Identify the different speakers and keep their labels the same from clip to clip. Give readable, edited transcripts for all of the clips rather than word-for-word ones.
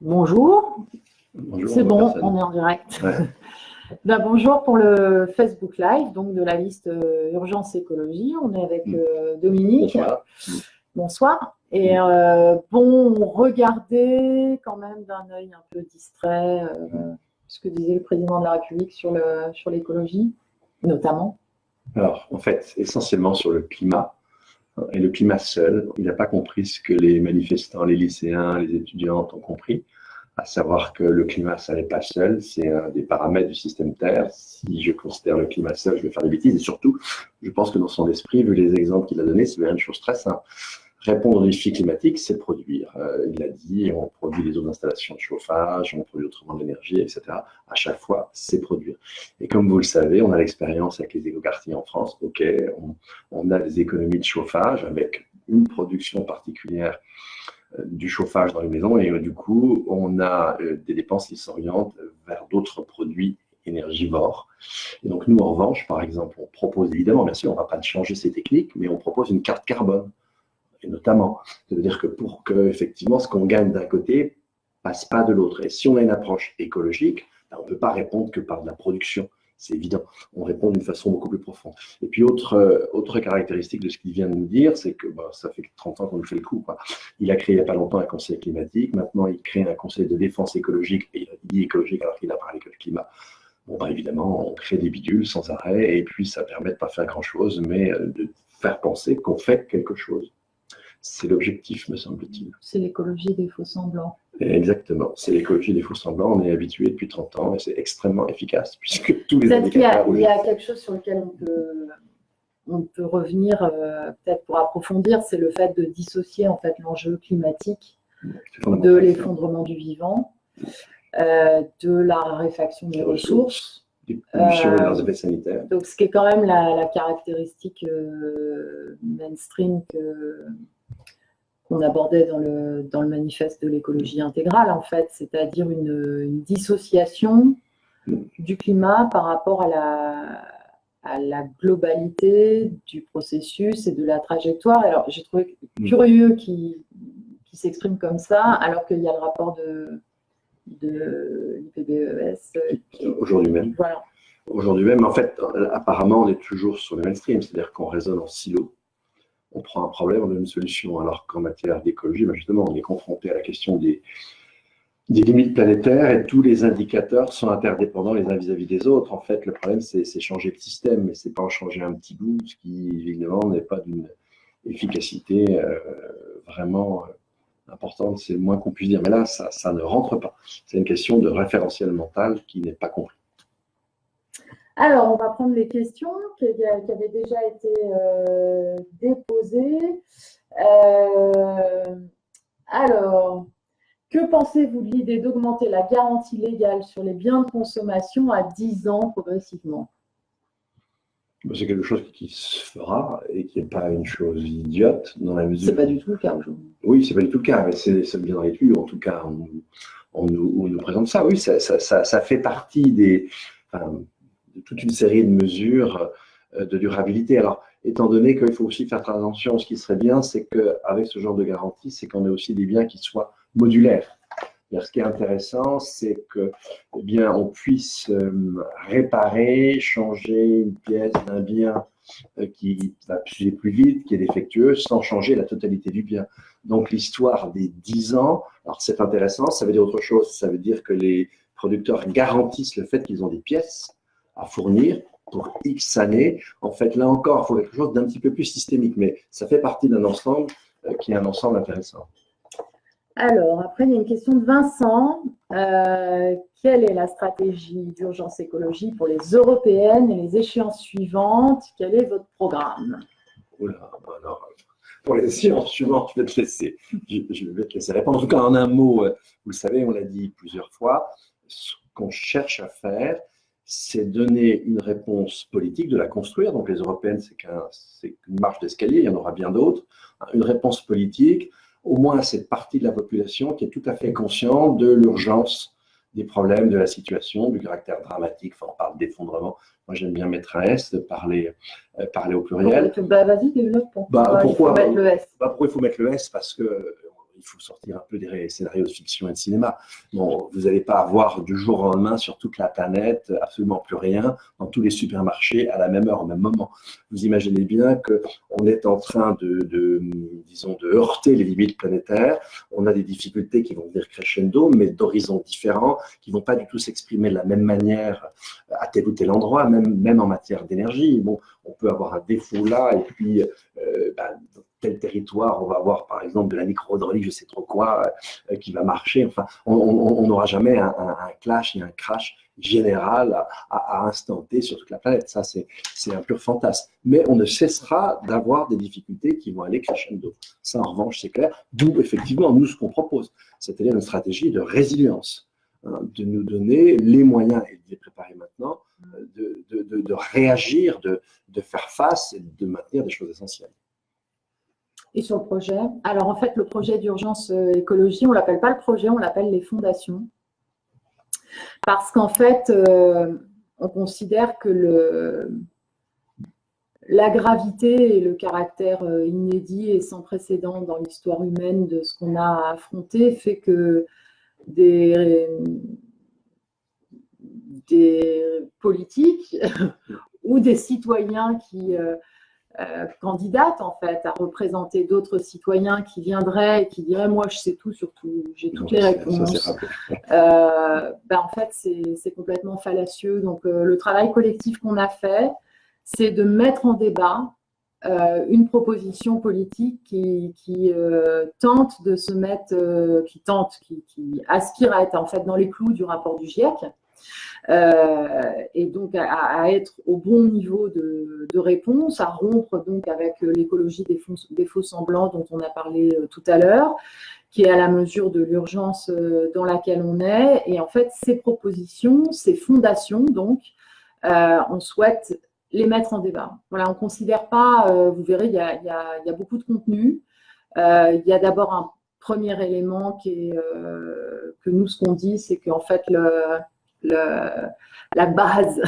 Speaker 1: Bonjour,
Speaker 2: Bonjour,
Speaker 1: c'est bon,
Speaker 2: personne.
Speaker 1: on est en direct.
Speaker 2: Ouais.
Speaker 1: Bonjour pour le Facebook Live, donc de la liste Urgence Écologie. On est avec Dominique.
Speaker 2: Bonsoir.
Speaker 1: Bonsoir. Et regardez quand même d'un œil un peu distrait ce que disait le président de la République sur l'écologie, notamment.
Speaker 2: Alors, en fait, essentiellement sur le climat, et le climat seul, il n'a pas compris ce que les manifestants, les lycéens, les étudiantes ont compris, à savoir que le climat, ça n'est pas seul, c'est un des paramètres du système Terre. Si je considère le climat seul, je vais faire des bêtises. Et surtout, je pense que dans son esprit, vu les exemples qu'il a donnés, c'est une chose très simple. Répondre aux défis climatiques, c'est produire. Il a dit, on produit les autres installations de chauffage, on produit autrement de l'énergie, etc. À chaque fois, c'est produire. Et comme vous le savez, on a l'expérience avec les écoquartiers en France. Ok, on a des économies de chauffage avec une production particulière du chauffage dans les maisons et du coup, on a des dépenses qui s'orientent vers d'autres produits énergivores. Et donc, nous, en revanche, par exemple, on propose, évidemment, bien sûr, on ne va pas changer ces techniques, mais on propose une carte carbone. Et notamment, ça veut dire que pour que, effectivement, ce qu'on gagne d'un côté passe pas de l'autre. Et si on a une approche écologique, on ne peut pas répondre que par de la production. C'est évident. On répond d'une façon beaucoup plus profonde. Et puis, autre caractéristique de ce qu'il vient de nous dire, c'est que ça fait 30 ans qu'on nous fait le coup, quoi. Il a créé il n'y a pas longtemps un conseil climatique. Maintenant, il crée un conseil de défense écologique. Et il dit écologique alors qu'il a parlé que de climat. Évidemment, on crée des bidules sans arrêt. Et puis, ça permet de ne pas faire grand-chose, mais de faire penser qu'on fait quelque chose. C'est l'objectif, me semble-t-il.
Speaker 1: C'est l'écologie des faux-semblants.
Speaker 2: Exactement, c'est l'écologie des faux-semblants. On est habitué depuis 30 ans et c'est extrêmement efficace puisque tous les
Speaker 1: Peut-être qu'il y a quelque chose sur lequel on peut revenir, peut-être pour approfondir, c'est le fait de dissocier en fait l'enjeu climatique de l'effondrement du vivant, de la raréfaction des ressources.
Speaker 2: Des pollutions et leurs effets sanitaires.
Speaker 1: Donc, ce qui est quand même la caractéristique mainstream qu'on abordait dans le manifeste de l'écologie intégrale, en fait, c'est-à-dire une dissociation du climat par rapport à la globalité du processus et de la trajectoire. Alors, j'ai trouvé curieux qu'il s'exprime comme ça, alors qu'il y a le rapport de l'IPBES.
Speaker 2: Aujourd'hui même.
Speaker 1: Voilà.
Speaker 2: Aujourd'hui même, en fait, apparemment, on est toujours sur le mainstream, c'est-à-dire qu'on raisonne en silo. On prend un problème, on donne une solution. Alors qu'en matière d'écologie, justement, on est confronté à la question des limites planétaires et tous les indicateurs sont interdépendants les uns vis-à-vis des autres. En fait, le problème, c'est changer le système, mais c'est pas en changer un petit bout, ce qui, évidemment, n'est pas d'une efficacité vraiment importante. C'est le moins qu'on puisse dire. Mais là, ça ne rentre pas. C'est une question de référentiel mental qui n'est pas compris.
Speaker 1: Alors, on va prendre les questions qui avaient déjà été déposées. Alors, que pensez-vous de l'idée d'augmenter la garantie légale sur les biens de consommation à 10 ans progressivement?
Speaker 2: C'est quelque chose qui se fera et qui n'est pas une chose idiote dans la mesure.
Speaker 1: C'est pas du tout le cas aujourd'hui.
Speaker 2: Oui, c'est pas du tout le cas, mais c'est bien dans les tuyaux. En tout cas, on nous présente ça. Oui, ça fait partie de toute une série de mesures de durabilité. Alors, étant donné qu'il faut aussi faire attention, ce qui serait bien, c'est qu'avec ce genre de garantie, c'est qu'on ait aussi des biens qui soient modulaires. Ce qui est intéressant, c'est que, on puisse réparer, changer une pièce d'un bien qui va plus vite, qui est défectueux, sans changer la totalité du bien. Donc, l'histoire des 10 ans, alors c'est intéressant, ça veut dire autre chose. Ça veut dire que les producteurs garantissent le fait qu'ils ont des pièces à fournir pour X années. En fait, là encore, il faut quelque chose d'un petit peu plus systémique, mais ça fait partie d'un ensemble qui est un ensemble intéressant.
Speaker 1: Alors, après, il y a une question de Vincent. Quelle est la stratégie d'urgence écologie pour les européennes et les échéances suivantes? Quel est votre programme?
Speaker 2: Oula, alors, pour les échéances suivantes, je vais te laisser répondre. En tout cas, en un mot, vous le savez, on l'a dit plusieurs fois, ce qu'on cherche à faire, c'est donner une réponse politique, de la construire. Donc, les européennes, c'est qu'une marche d'escalier, il y en aura bien d'autres. Une réponse politique, au moins à cette partie de la population qui est tout à fait consciente de l'urgence des problèmes, de la situation, du caractère dramatique. Enfin, on parle d'effondrement. Moi, j'aime bien mettre un S, de parler au pluriel.
Speaker 1: Vas-y, développe.
Speaker 2: Pourquoi
Speaker 1: il faut mettre le S.
Speaker 2: Pourquoi il faut mettre le S? Parce que il faut sortir un peu des scénarios de fiction et de cinéma. Bon, vous n'allez pas avoir du jour au lendemain sur toute la planète absolument plus rien dans tous les supermarchés à la même heure, au même moment. Vous imaginez bien qu'on est en train disons, de heurter les limites planétaires. On a des difficultés qui vont venir crescendo, mais d'horizons différents, qui ne vont pas du tout s'exprimer de la même manière à tel ou tel endroit, même en matière d'énergie. Bon, on peut avoir un défaut là, et puis dans tel territoire, on va avoir par exemple de la micro-hydraulique, je sais trop quoi, qui va marcher. Enfin, on n'aura jamais un clash et un crash général à instant T sur toute la planète. Ça, c'est un pur fantasme. Mais on ne cessera d'avoir des difficultés qui vont aller crescendo. Ça, en revanche, c'est clair. D'où, effectivement, nous, ce qu'on propose, c'est-à-dire une stratégie de résilience, hein, de nous donner les moyens, et de les préparer maintenant, de réagir, de faire face et de maintenir des choses essentielles.
Speaker 1: Et sur le projet, alors en fait, le projet d'urgence écologie, on ne l'appelle pas le projet, on l'appelle les fondations. Parce qu'en fait, on considère que la gravité et le caractère inédit et sans précédent dans l'histoire humaine de ce qu'on a affronté fait que des politiques ou des citoyens qui candidates en fait à représenter d'autres citoyens qui viendraient et qui diraient moi je sais tout, surtout j'ai toutes les réponses. En fait c'est complètement fallacieux. Donc le travail collectif qu'on a fait, c'est de mettre en débat une proposition politique qui tente de se mettre, qui aspire à être en fait dans les clous du rapport du GIEC. Et donc à être au bon niveau de réponse, à rompre donc avec l'écologie des faux semblants dont on a parlé tout à l'heure, qui est à la mesure de l'urgence dans laquelle on est. Et en fait, ces propositions, ces fondations, donc, on souhaite les mettre en débat. Voilà, on ne considère pas, vous verrez, il y a beaucoup de contenu. Il y a d'abord un premier élément qui est que nous, ce qu'on dit, c'est qu'en fait, la base,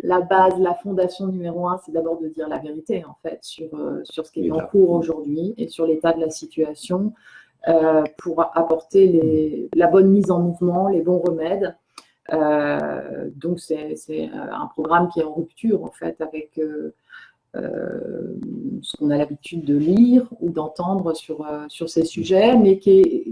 Speaker 1: la fondation numéro 1, c'est d'abord de dire la vérité en fait sur ce qui est en cours aujourd'hui et sur l'état de la situation pour apporter la bonne mise en mouvement, les bons remèdes. Donc c'est un programme qui est en rupture en fait avec ce qu'on a l'habitude de lire ou d'entendre sur ces sujets, mais qui est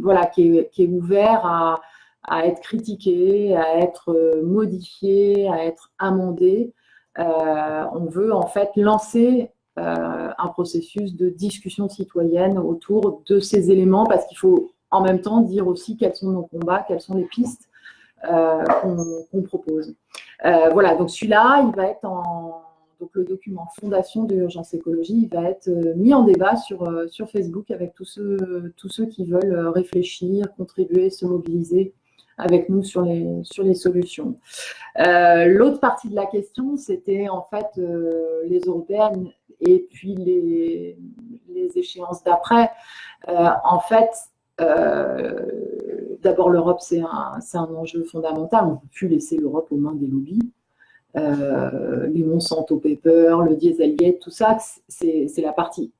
Speaker 1: ouvert à être critiqué, à être modifié, à être amendé. On veut en fait lancer un processus de discussion citoyenne autour de ces éléments, parce qu'il faut en même temps dire aussi quels sont nos combats, quelles sont les pistes qu'on propose. Voilà, donc celui-là, il va être donc le document Fondation de l'urgence écologie, il va être mis en débat sur Facebook avec tous ceux qui veulent réfléchir, contribuer, se mobiliser avec nous sur les solutions. L'autre partie de la question, c'était en fait les européennes et puis les échéances d'après. En fait, d'abord l'Europe, c'est un enjeu fondamental. On ne peut plus laisser l'Europe aux mains des lobbies. Les Monsanto Papers, le Dieselgate, tout ça, c'est la partie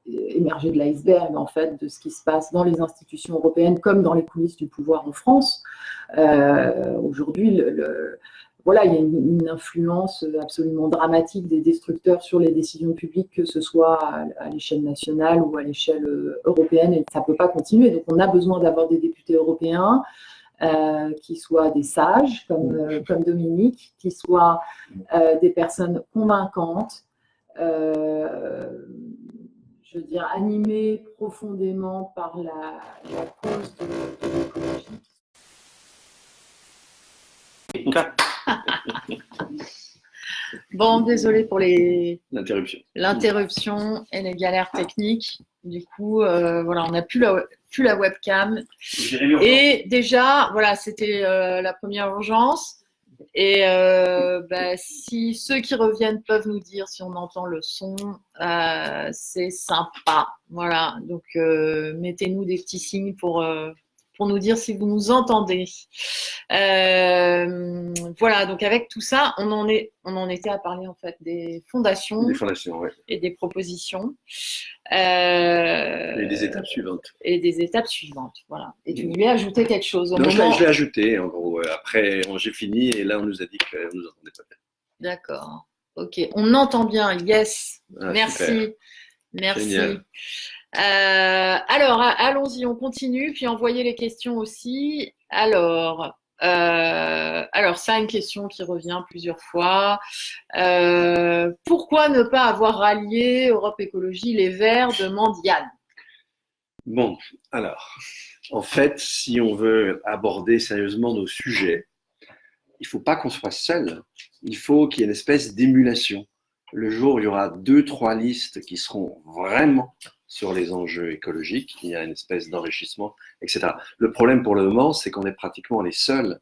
Speaker 1: émergée de l'iceberg en fait de ce qui se passe dans les institutions européennes comme dans les coulisses du pouvoir en France. Aujourd'hui, voilà, il y a une influence absolument dramatique des destructeurs sur les décisions publiques, que ce soit à l'échelle nationale ou à l'échelle européenne, et ça ne peut pas continuer. Donc on a besoin d'avoir des députés européens qui soient des sages comme Dominique, qui soient des personnes convaincantes, je veux dire, animées profondément par la cause de l'écologie. Bon, désolé pour l'interruption et les galères techniques. Du coup, voilà, on n'a plus la webcam. Et déjà, voilà, c'était la première urgence. Et si ceux qui reviennent peuvent nous dire si on entend le son, c'est sympa. Voilà, donc mettez-nous des petits signes pour pour nous dire si vous nous entendez. Voilà, donc avec tout ça, on en était à parler en fait des fondations,
Speaker 2: ouais.
Speaker 1: Et des propositions.
Speaker 2: Et des étapes suivantes.
Speaker 1: Et des étapes suivantes, voilà. Et tu voulais ajouter quelque chose au
Speaker 2: Non,
Speaker 1: moment...
Speaker 2: je l'ai ajouté, en gros. Après, j'ai fini et là, on nous a dit qu'on nous entendait pas bien.
Speaker 1: D'accord. Ok, on entend bien, yes. Merci.
Speaker 2: Super.
Speaker 1: Merci.
Speaker 2: Génial.
Speaker 1: Alors, allons-y, on continue, puis envoyez les questions aussi. Alors, ça, une question qui revient plusieurs fois. Pourquoi ne pas avoir rallié Europe Écologie Les Verts, demande Yann.
Speaker 2: Bon, alors, en fait, si on veut aborder sérieusement nos sujets, il ne faut pas qu'on soit seul. Il faut qu'il y ait une espèce d'émulation. Le jour où il y aura 2-3 listes qui seront vraiment sur les enjeux écologiques, il y a une espèce d'enrichissement, etc. Le problème pour le moment, c'est qu'on est pratiquement les seuls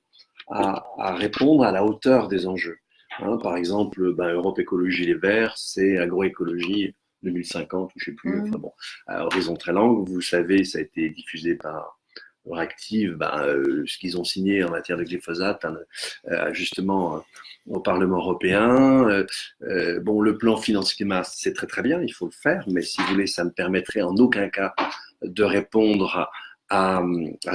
Speaker 2: à répondre à la hauteur des enjeux. Par exemple, Europe Écologie Les Verts, c'est agroécologie 2050, ou je ne sais plus, enfin bon, Horizon Très Langue, vous savez, ça a été diffusé par Euractiv, ce qu'ils ont signé en matière de glyphosate, justement au Parlement européen. Bon, le plan finance climat, c'est très très bien, il faut le faire, mais si vous voulez, ça ne permettrait en aucun cas de répondre à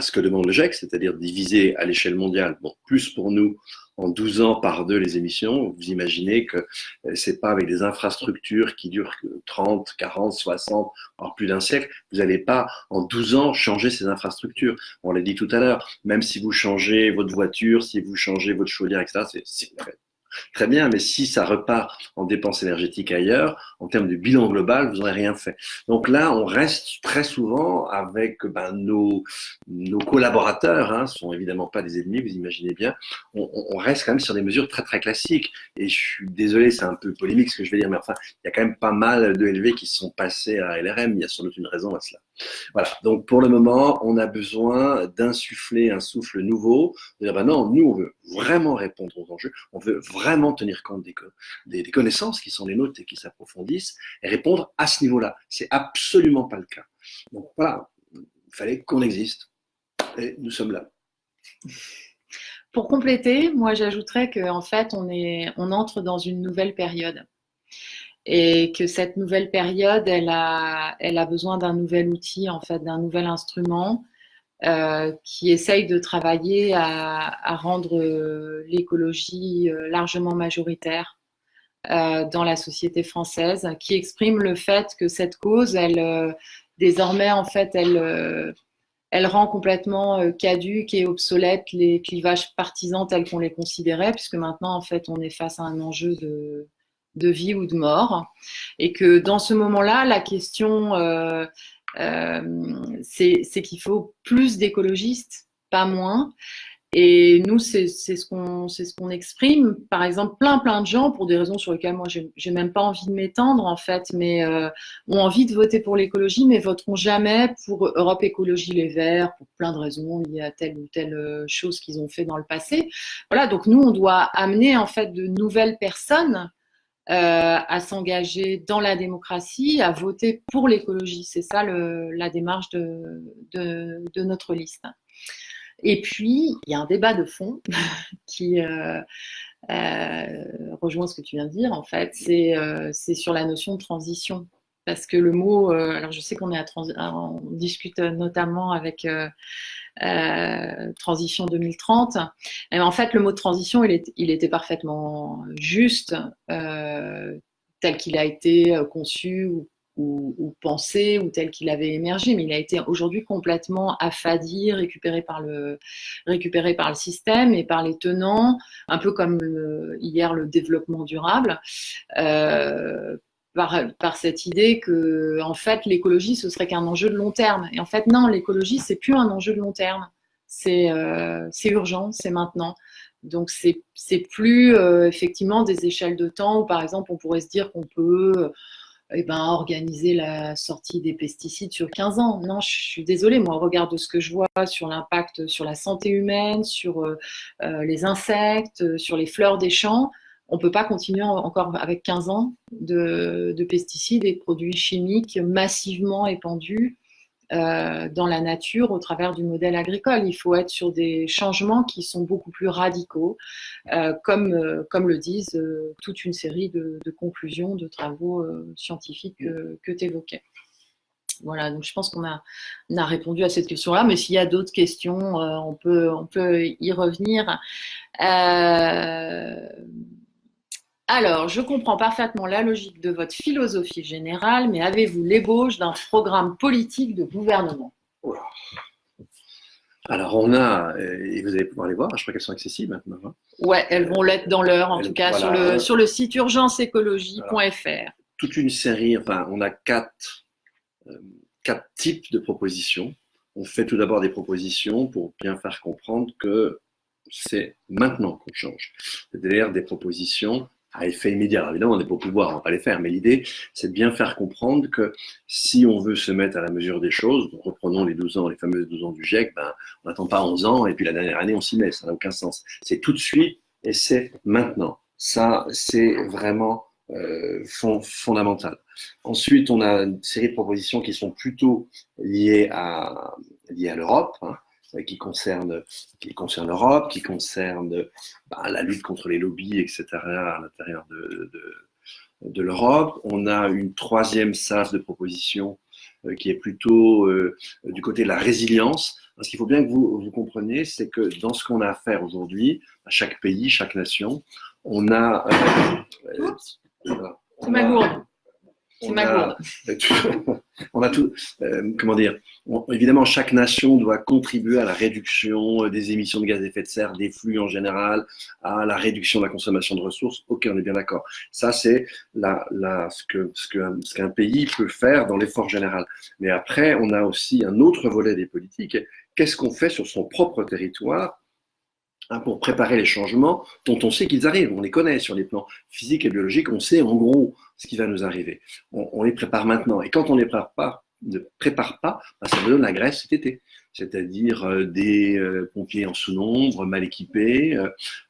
Speaker 2: ce que demande le GIEC, c'est-à-dire diviser à l'échelle mondiale, bon, plus pour nous, en 12 ans par 2 les émissions. Vous imaginez que c'est pas avec des infrastructures qui durent 30, 40, 60, voire plus d'un siècle, vous n'allez pas en 12 ans changer ces infrastructures. On l'a dit tout à l'heure, même si vous changez votre voiture, si vous changez votre chaudière, etc., c'est très bien, mais si ça repart en dépenses énergétiques ailleurs, en termes de bilan global, vous n'aurez rien fait. Donc là, on reste très souvent avec nos collaborateurs, sont évidemment pas des ennemis, vous imaginez bien, on reste quand même sur des mesures très très classiques. Et je suis désolé, c'est un peu polémique ce que je vais dire, mais enfin, il y a quand même pas mal de LV qui sont passés à LRM, il y a sans doute une raison à cela. Voilà, donc pour le moment, on a besoin d'insuffler un souffle nouveau, de dire non, nous on veut vraiment répondre aux enjeux, on veut vraiment tenir compte des connaissances qui sont les nôtres et qui s'approfondissent et répondre à ce niveau-là. C'est absolument pas le cas. Donc voilà, il fallait qu'on existe et nous sommes là.
Speaker 1: Pour compléter, moi j'ajouterais qu'en fait on entre dans une nouvelle période. Et que cette nouvelle période, elle a besoin d'un nouvel outil, en fait, d'un nouvel instrument qui essaye de travailler à rendre l'écologie largement majoritaire dans la société française, qui exprime le fait que cette cause, désormais, en fait, elle rend complètement caduque et obsolète les clivages partisans tels qu'on les considérait, puisque maintenant, en fait, on est face à un enjeu de vie ou de mort, et que dans ce moment-là, la question, c'est qu'il faut plus d'écologistes, pas moins. Et nous, c'est ce qu'on exprime. Par exemple, plein de gens, pour des raisons sur lesquelles moi, j'ai même pas envie de m'étendre, en fait, mais ont envie de voter pour l'écologie, mais voteront jamais pour Europe Écologie Les Verts, pour plein de raisons. Il y a telle ou telle chose qu'ils ont fait dans le passé. Voilà, donc nous, on doit amener, en fait, de nouvelles personnes à s'engager dans la démocratie, à voter pour l'écologie. C'est ça la démarche de notre liste. Et puis, il y a un débat de fond qui rejoint ce que tu viens de dire, en fait. C'est sur la notion de transition. Parce que le mot, alors je sais qu'on on discute notamment avec Transition 2030. Et en fait, le mot de transition, il était parfaitement juste, tel qu'il a été conçu ou pensé, ou tel qu'il avait émergé, mais il a été aujourd'hui complètement affadi, récupéré par le système et par les tenants, un peu comme hier le développement durable. Par cette idée que en fait l'écologie ce serait qu'un enjeu de long terme, et en fait non, l'écologie c'est plus un enjeu de long terme, c'est urgent, c'est maintenant. Donc c'est plus effectivement des échelles de temps où par exemple on pourrait se dire qu'on peut organiser la sortie des pesticides sur 15 ans. Non, je suis désolée, moi, au regard de ce que je vois sur l'impact sur la santé humaine, sur les insectes, sur les fleurs des champs, on ne peut pas continuer encore avec 15 ans de pesticides et de produits chimiques massivement épandus dans la nature au travers du modèle agricole. Il faut être sur des changements qui sont beaucoup plus radicaux, comme le disent toute une série de conclusions de travaux scientifiques que tu évoquais. Voilà, donc je pense qu'on a répondu à cette question-là, mais s'il y a d'autres questions, on peut y revenir. Alors, je comprends parfaitement la logique de votre philosophie générale, mais avez-vous l'ébauche d'un programme politique de gouvernement?
Speaker 3: Voilà. Alors, on a, et vous allez pouvoir les voir, je crois qu'elles sont accessibles maintenant. Hein.
Speaker 1: Ouais, elles vont l'être dans l'heure, en tout cas, voilà, sur le site urgenceécologie.fr.
Speaker 3: Voilà. Toute une série, enfin, on a quatre types de propositions. On fait tout d'abord des propositions pour bien faire comprendre que c'est maintenant qu'on change. C'est-à-dire des propositions à effet immédiat. Alors évidemment, on n'est pas au pouvoir, on ne va pas les faire, mais l'idée, c'est de bien faire comprendre que si on veut se mettre à la mesure des choses, donc reprenons les 12 ans, les fameuses 12 ans du GIEC, ben, on n'attend pas 11 ans et puis la dernière année, on s'y met, ça n'a aucun sens. C'est tout de suite et c'est maintenant. Ça, c'est vraiment fondamental. Ensuite, on a une série de propositions qui sont plutôt liées à l'Europe, hein, qui concernent l'Europe, qui concernent la lutte contre les lobbies, etc. à l'intérieur de l'Europe. On a une troisième phase de propositions qui est plutôt du côté de la résilience. Ce qu'il faut bien que vous compreniez, c'est que dans ce qu'on a à faire aujourd'hui, à chaque pays, chaque nation, on a...
Speaker 1: c'est ma gourde. C'est ma gourde.
Speaker 3: On a tout, comment dire, évidemment, chaque nation doit contribuer à la réduction des émissions de gaz à effet de serre, des flux en général, à la réduction de la consommation de ressources. Ok, on est bien d'accord. Ça, c'est ce qu'un pays peut faire dans l'effort général. Mais après, on a aussi un autre volet des politiques. Qu'est-ce qu'on fait sur son propre territoire pour préparer les changements dont on sait qu'ils arrivent, on les connaît sur les plans physiques et biologiques, on sait en gros ce qui va nous arriver. On les prépare maintenant. Et quand on ne prépare pas, ça me donne la Grèce cet été. C'est-à-dire des pompiers en sous-nombre, mal équipés,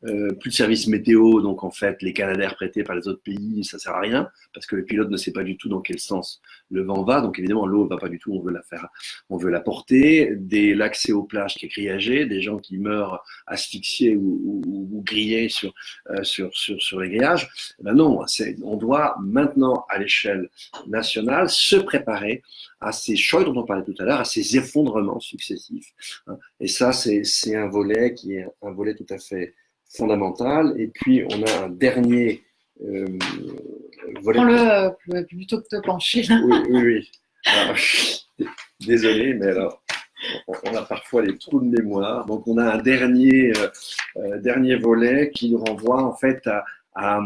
Speaker 3: plus de services météo, donc en fait les canadaires prêtés par les autres pays, ça sert à rien, parce que le pilote ne sait pas du tout dans quel sens le vent va, donc évidemment l'eau ne va pas du tout, on veut la porter, l'accès aux plages qui est grillagé, des gens qui meurent asphyxiés ou grillés sur les grillages. Ben non, on doit maintenant à l'échelle nationale se préparer à ces chocs dont on parlait tout à l'heure, à ces effondrements successifs. Et ça, c'est un volet qui est un volet tout à fait fondamental. Et puis, on a un dernier volet.
Speaker 1: Prends-le plutôt que de te pencher. Là.
Speaker 3: Oui. Alors, désolé, mais alors, on a parfois des trous de mémoire. Donc, on a un dernier volet qui nous renvoie en fait à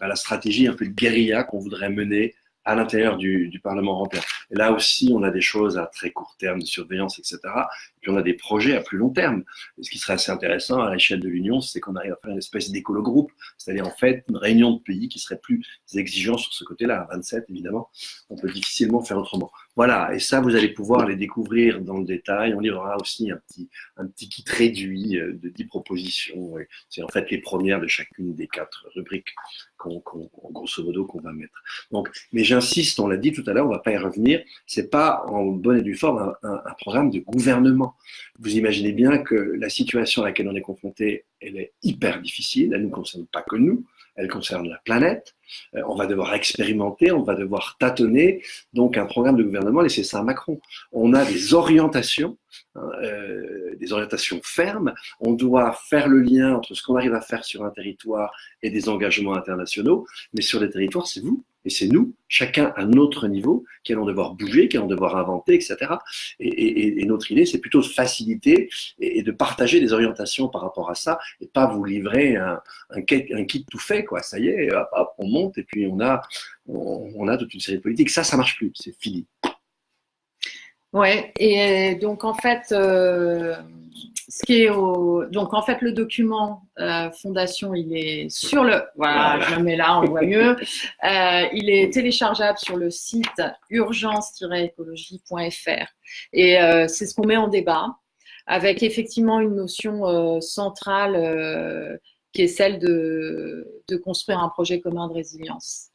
Speaker 3: la stratégie un peu de guérilla qu'on voudrait mener à l'intérieur du Parlement européen. Et là aussi, on a des choses à très court terme de surveillance, etc. Et puis on a des projets à plus long terme. Et ce qui serait assez intéressant à l'échelle de l'Union, c'est qu'on arrive à faire une espèce d'écolo-groupe, c'est-à-dire en fait une réunion de pays qui serait plus exigeant sur ce côté-là. À 27, évidemment, on peut difficilement faire autrement. Voilà, et ça, vous allez pouvoir les découvrir dans le détail. On livrera aussi un petit kit réduit de 10 propositions. C'est en fait les premières de chacune des 4 rubriques grosso modo, qu'on va mettre. Donc, mais j'insiste, on l'a dit tout à l'heure, on ne va pas y revenir, c'est pas en bonne et due forme un programme de gouvernement. Vous imaginez bien que la situation à laquelle on est confronté, elle est hyper difficile, elle ne nous concerne pas que nous, elle concerne la planète, on va devoir expérimenter, on va devoir tâtonner, donc un programme de gouvernement, laissez ça à Macron. On a des orientations fermes, on doit faire le lien entre ce qu'on arrive à faire sur un territoire et des engagements internationaux, mais sur les territoires, c'est vous et c'est nous, chacun à notre niveau, qui allons devoir bouger, qui allons devoir inventer, etc. Et notre idée, c'est plutôt de faciliter et de partager des orientations par rapport à ça, et pas vous livrer un kit tout fait, quoi. Ça y est, hop, on monte, et puis on a toute une série de politiques. Ça marche plus, c'est fini.
Speaker 1: Ouais, et donc en fait, donc en fait le document fondation, il est sur le, voilà, je le mets là, on voit mieux. Il est téléchargeable sur le site urgence-écologie.fr et c'est ce qu'on met en débat avec effectivement une notion centrale qui est celle de construire un projet commun de résilience.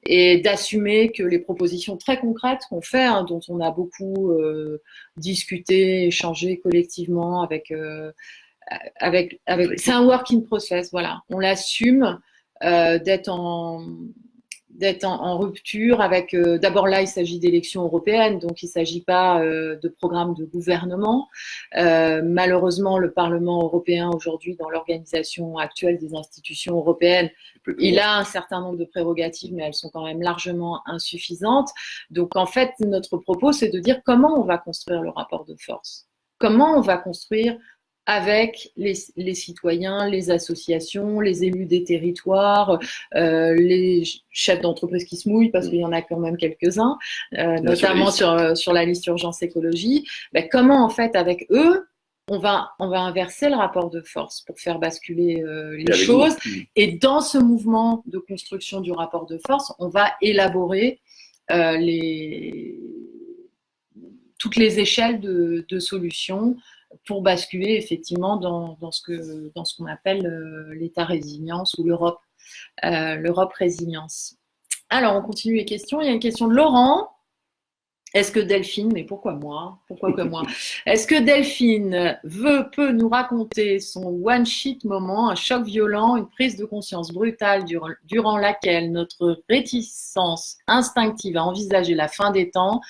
Speaker 1: et d'assumer que les propositions très concrètes qu'on fait, hein, dont on a beaucoup discuté, échangé collectivement avec c'est un work in process, voilà. On l'assume d'être en rupture avec. D'abord là, il s'agit d'élections européennes, donc il ne s'agit pas de programme de gouvernement. Malheureusement, le Parlement européen aujourd'hui, dans l'organisation actuelle des institutions européennes, il a un certain nombre de prérogatives, mais elles sont quand même largement insuffisantes. Donc en fait, notre propos, c'est de dire comment on va construire le rapport de force. Comment on va construire avec les citoyens, les associations, les élus des territoires, les chefs d'entreprise qui se mouillent, parce qu'il y en a quand même quelques-uns, notamment sur la liste urgence écologie. Ben, comment en fait avec eux, on va inverser le rapport de force pour faire basculer les choses. Et dans ce mouvement de construction du rapport de force, on va élaborer toutes les échelles de solutions pour basculer effectivement dans ce qu'on appelle l'État résilience ou l'Europe résilience. Alors, on continue les questions. Il y a une question de Laurent. Est-ce que Delphine, mais pourquoi moi? Pourquoi que moi? Est-ce que Delphine peut nous raconter son one-shit moment, un choc violent, une prise de conscience brutale durant laquelle notre réticence instinctive à envisager la fin des temps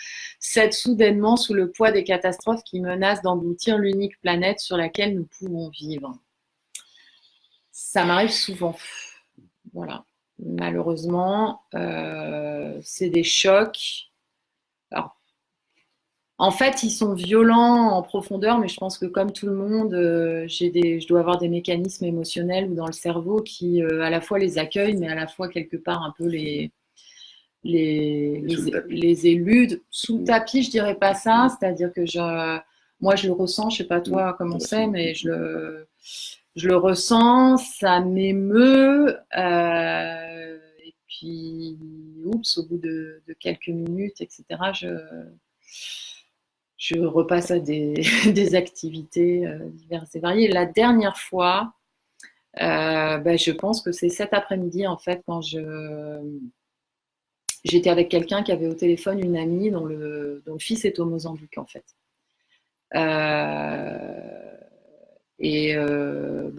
Speaker 1: cède soudainement sous le poids des catastrophes qui menacent d'engloutir l'unique planète sur laquelle nous pouvons vivre? Ça m'arrive souvent. Voilà. Malheureusement, c'est des chocs. Alors, en fait, ils sont violents en profondeur, mais je pense que comme tout le monde, je dois avoir des mécanismes émotionnels ou dans le cerveau qui à la fois les accueillent, mais à la fois quelque part un peu les éludent. Sous le tapis, je dirais pas ça, c'est-à-dire que moi je le ressens, je sais pas toi comment c'est, mais je le ressens, ça m'émeut. Et puis, oups, au bout de quelques minutes, etc., je repasse à des activités diverses et variées. La dernière fois, je pense que c'est cet après-midi, en fait, quand j'étais avec quelqu'un qui avait au téléphone une amie dont le fils est au Mozambique, en fait.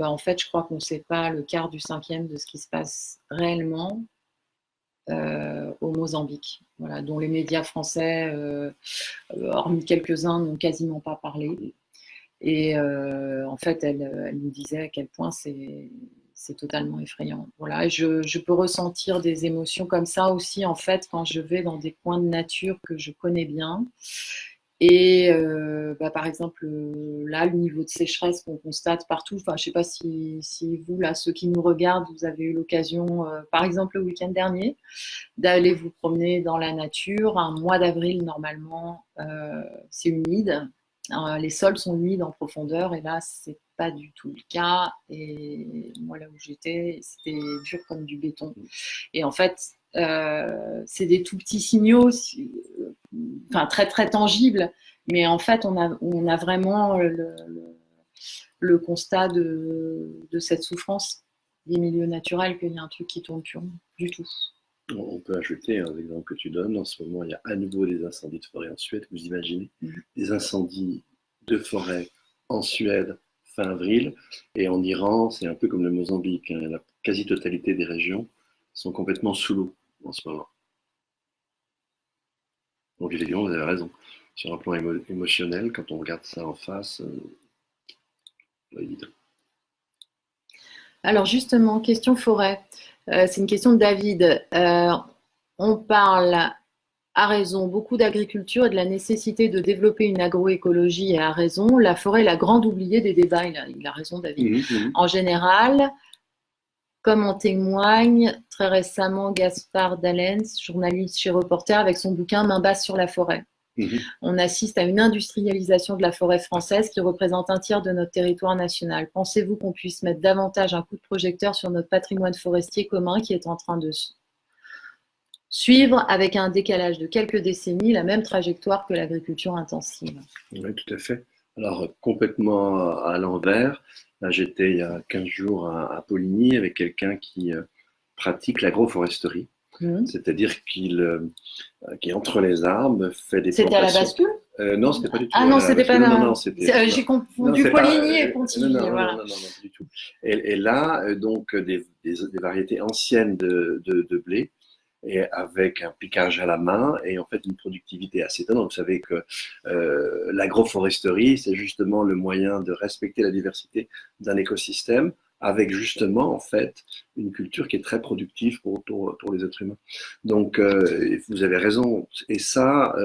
Speaker 1: En fait, je crois qu'on ne sait pas le quart du cinquième de ce qui se passe réellement au Mozambique, voilà, dont les médias français, hormis quelques-uns, n'ont quasiment pas parlé. Et en fait, elle nous disait à quel point c'est totalement effrayant. Voilà, et je peux ressentir des émotions comme ça aussi, en fait, quand je vais dans des coins de nature que je connais bien. Et par exemple, là, le niveau de sécheresse qu'on constate partout, enfin, je ne sais pas si vous, là, ceux qui nous regardent, vous avez eu l'occasion, par exemple, le week-end dernier, d'aller vous promener dans la nature. Un mois d'avril, normalement, c'est humide. Les sols sont humides en profondeur, et là, c'est pas du tout le cas. Et moi, là où j'étais, c'était dur comme du béton. Et en fait, c'est des tout petits signaux, enfin très très tangibles, mais en fait, on a vraiment le constat de cette souffrance des milieux naturels, qu'il y a un truc qui tourne plus rond du tout.
Speaker 3: On peut ajouter un exemple que tu donnes. En ce moment, il y a à nouveau des incendies de forêt en Suède. Vous imaginez des incendies de forêt en Suède fin avril, et en Iran, c'est un peu comme le Mozambique. Hein. La quasi-totalité des régions sont complètement sous l'eau en ce moment. Donc évidemment, vous avez raison. Sur un plan émotionnel, quand on regarde ça en face, pas évident.
Speaker 1: Alors justement, question forêt. C'est une question de David. On parle à raison beaucoup d'agriculture et de la nécessité de développer une agroécologie, et à raison. La forêt est la grande oubliée des débats. Il a raison, David. En général, comme en témoigne très récemment Gaspard Dallens, journaliste chez Reporter, avec son bouquin Main basse sur la forêt. On assiste à une industrialisation de la forêt française qui représente un tiers de notre territoire national. Pensez-vous qu'on puisse mettre davantage un coup de projecteur sur notre patrimoine forestier commun qui est en train de suivre, avec un décalage de quelques décennies, la même trajectoire que l'agriculture intensive?
Speaker 3: Oui, tout à fait. Alors, complètement à l'envers. Là, j'étais il y a 15 jours à Poligny avec quelqu'un qui pratique l'agroforesterie. C'est-à-dire qu'il entre les arbres, fait des
Speaker 1: C'était à la
Speaker 3: plantations.
Speaker 1: bascule?
Speaker 3: Non, c'était pas du tout.
Speaker 1: Ah non, c'était pas.
Speaker 3: Non, c'était.
Speaker 1: J'ai
Speaker 3: Non,
Speaker 1: confondu
Speaker 3: c'est pas-
Speaker 1: Poligny et Pontivy.
Speaker 3: non,
Speaker 1: Voilà.
Speaker 3: non, pas du tout. Et là, donc, des variétés anciennes de blé, et avec un piquage à la main et en fait une productivité assez étonnante. Vous savez que l'agroforesterie, c'est justement le moyen de respecter la diversité d'un écosystème avec justement en fait une culture qui est très productive pour les êtres humains. Donc vous avez raison. Et ça,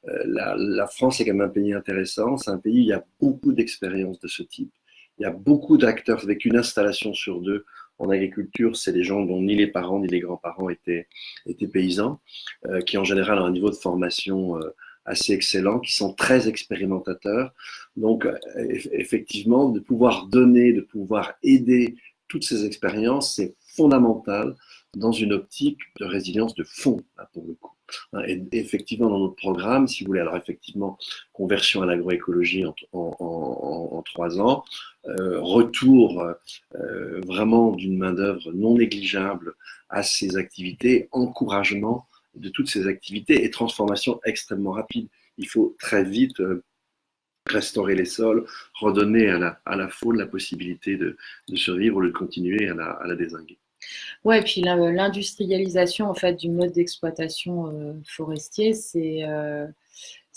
Speaker 3: la France est quand même un pays intéressant. C'est un pays où il y a beaucoup d'expériences de ce type. Il y a beaucoup d'acteurs avec une installation sur deux en agriculture. C'est des gens dont ni les parents ni les grands-parents étaient paysans, qui en général ont un niveau de formation assez excellent, qui sont très expérimentateurs. Donc, effectivement, de pouvoir donner, de pouvoir aider toutes ces expériences, c'est fondamental dans une optique de résilience de fond, là, pour le coup. Et effectivement, dans notre programme, si vous voulez, alors effectivement, conversion à l'agroécologie en 3 ans, retour vraiment d'une main-d'œuvre non négligeable à ces activités, encouragement de toutes ces activités et transformation extrêmement rapide. Il faut très vite restaurer les sols, redonner à la faune la possibilité de survivre au lieu de continuer à la dézinguer.
Speaker 1: Ouais, et puis l'industrialisation en fait du mode d'exploitation forestier, c'est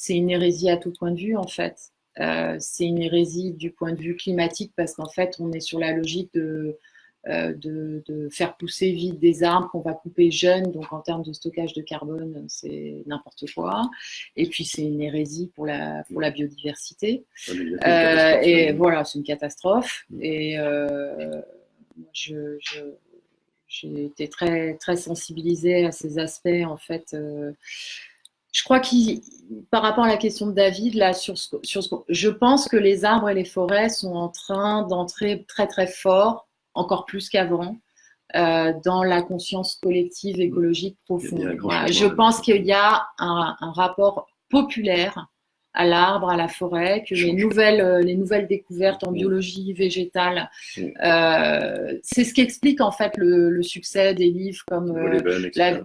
Speaker 1: une hérésie à tout point de vue en fait. C'est une hérésie du point de vue climatique parce qu'en fait, on est sur la logique de faire pousser vite des arbres qu'on va couper jeunes, donc en termes de stockage de carbone, c'est n'importe quoi. Et puis c'est une hérésie pour la biodiversité. Et voilà, c'est une catastrophe. Et j'ai été très, très sensibilisée à ces aspects, en fait. Je crois par rapport à la question de David, là, je pense que les arbres et les forêts sont en train d'entrer très, très fort, encore plus qu'avant, dans la conscience collective écologique profonde. Voilà. Je pense qu'il y a un rapport populaire à l'arbre, à la forêt, que les nouvelles découvertes en biologie végétale, c'est ce qui explique en fait le succès des livres comme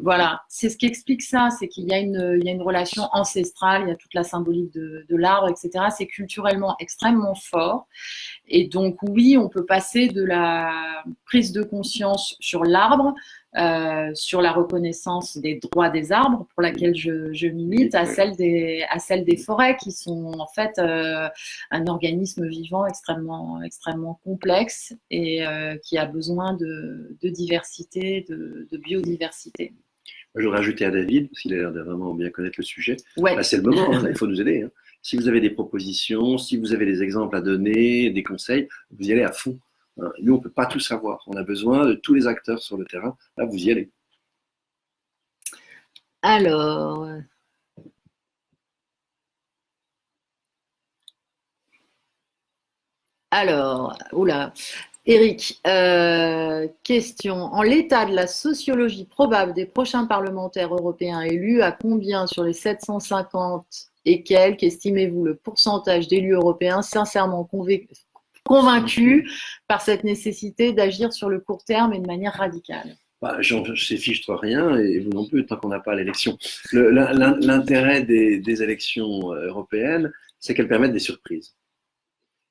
Speaker 1: voilà, c'est ce qui explique ça, c'est qu'il y a une relation ancestrale, il y a toute la symbolique de l'arbre, etc. C'est culturellement extrêmement fort. Et donc oui, on peut passer de la prise de conscience sur l'arbre, sur la reconnaissance des droits des arbres, pour laquelle je milite, à celle des forêts, qui sont en fait un organisme vivant extrêmement, extrêmement complexe et qui a besoin de diversité, de biodiversité.
Speaker 3: Je voudrais rajouter à David, parce qu'il a l'air de vraiment bien connaître le sujet.
Speaker 1: Ouais.
Speaker 3: Bah, c'est le moment, il faut nous aider. Si vous avez des propositions, si vous avez des exemples à donner, des conseils, vous y allez à fond. Nous, on ne peut pas tout savoir. On a besoin de tous les acteurs sur le terrain. Là, vous y allez.
Speaker 1: Alors, oula. Eric, question. En l'état de la sociologie probable des prochains parlementaires européens élus, à combien sur les 750 et quelques estimez-vous le pourcentage d'élus européens sincèrement convaincus par cette nécessité d'agir sur le court terme et de manière radicale?
Speaker 3: J'en sais fiche rien, et vous non plus, tant qu'on n'a pas l'élection. L'intérêt des élections européennes, c'est qu'elles permettent des surprises.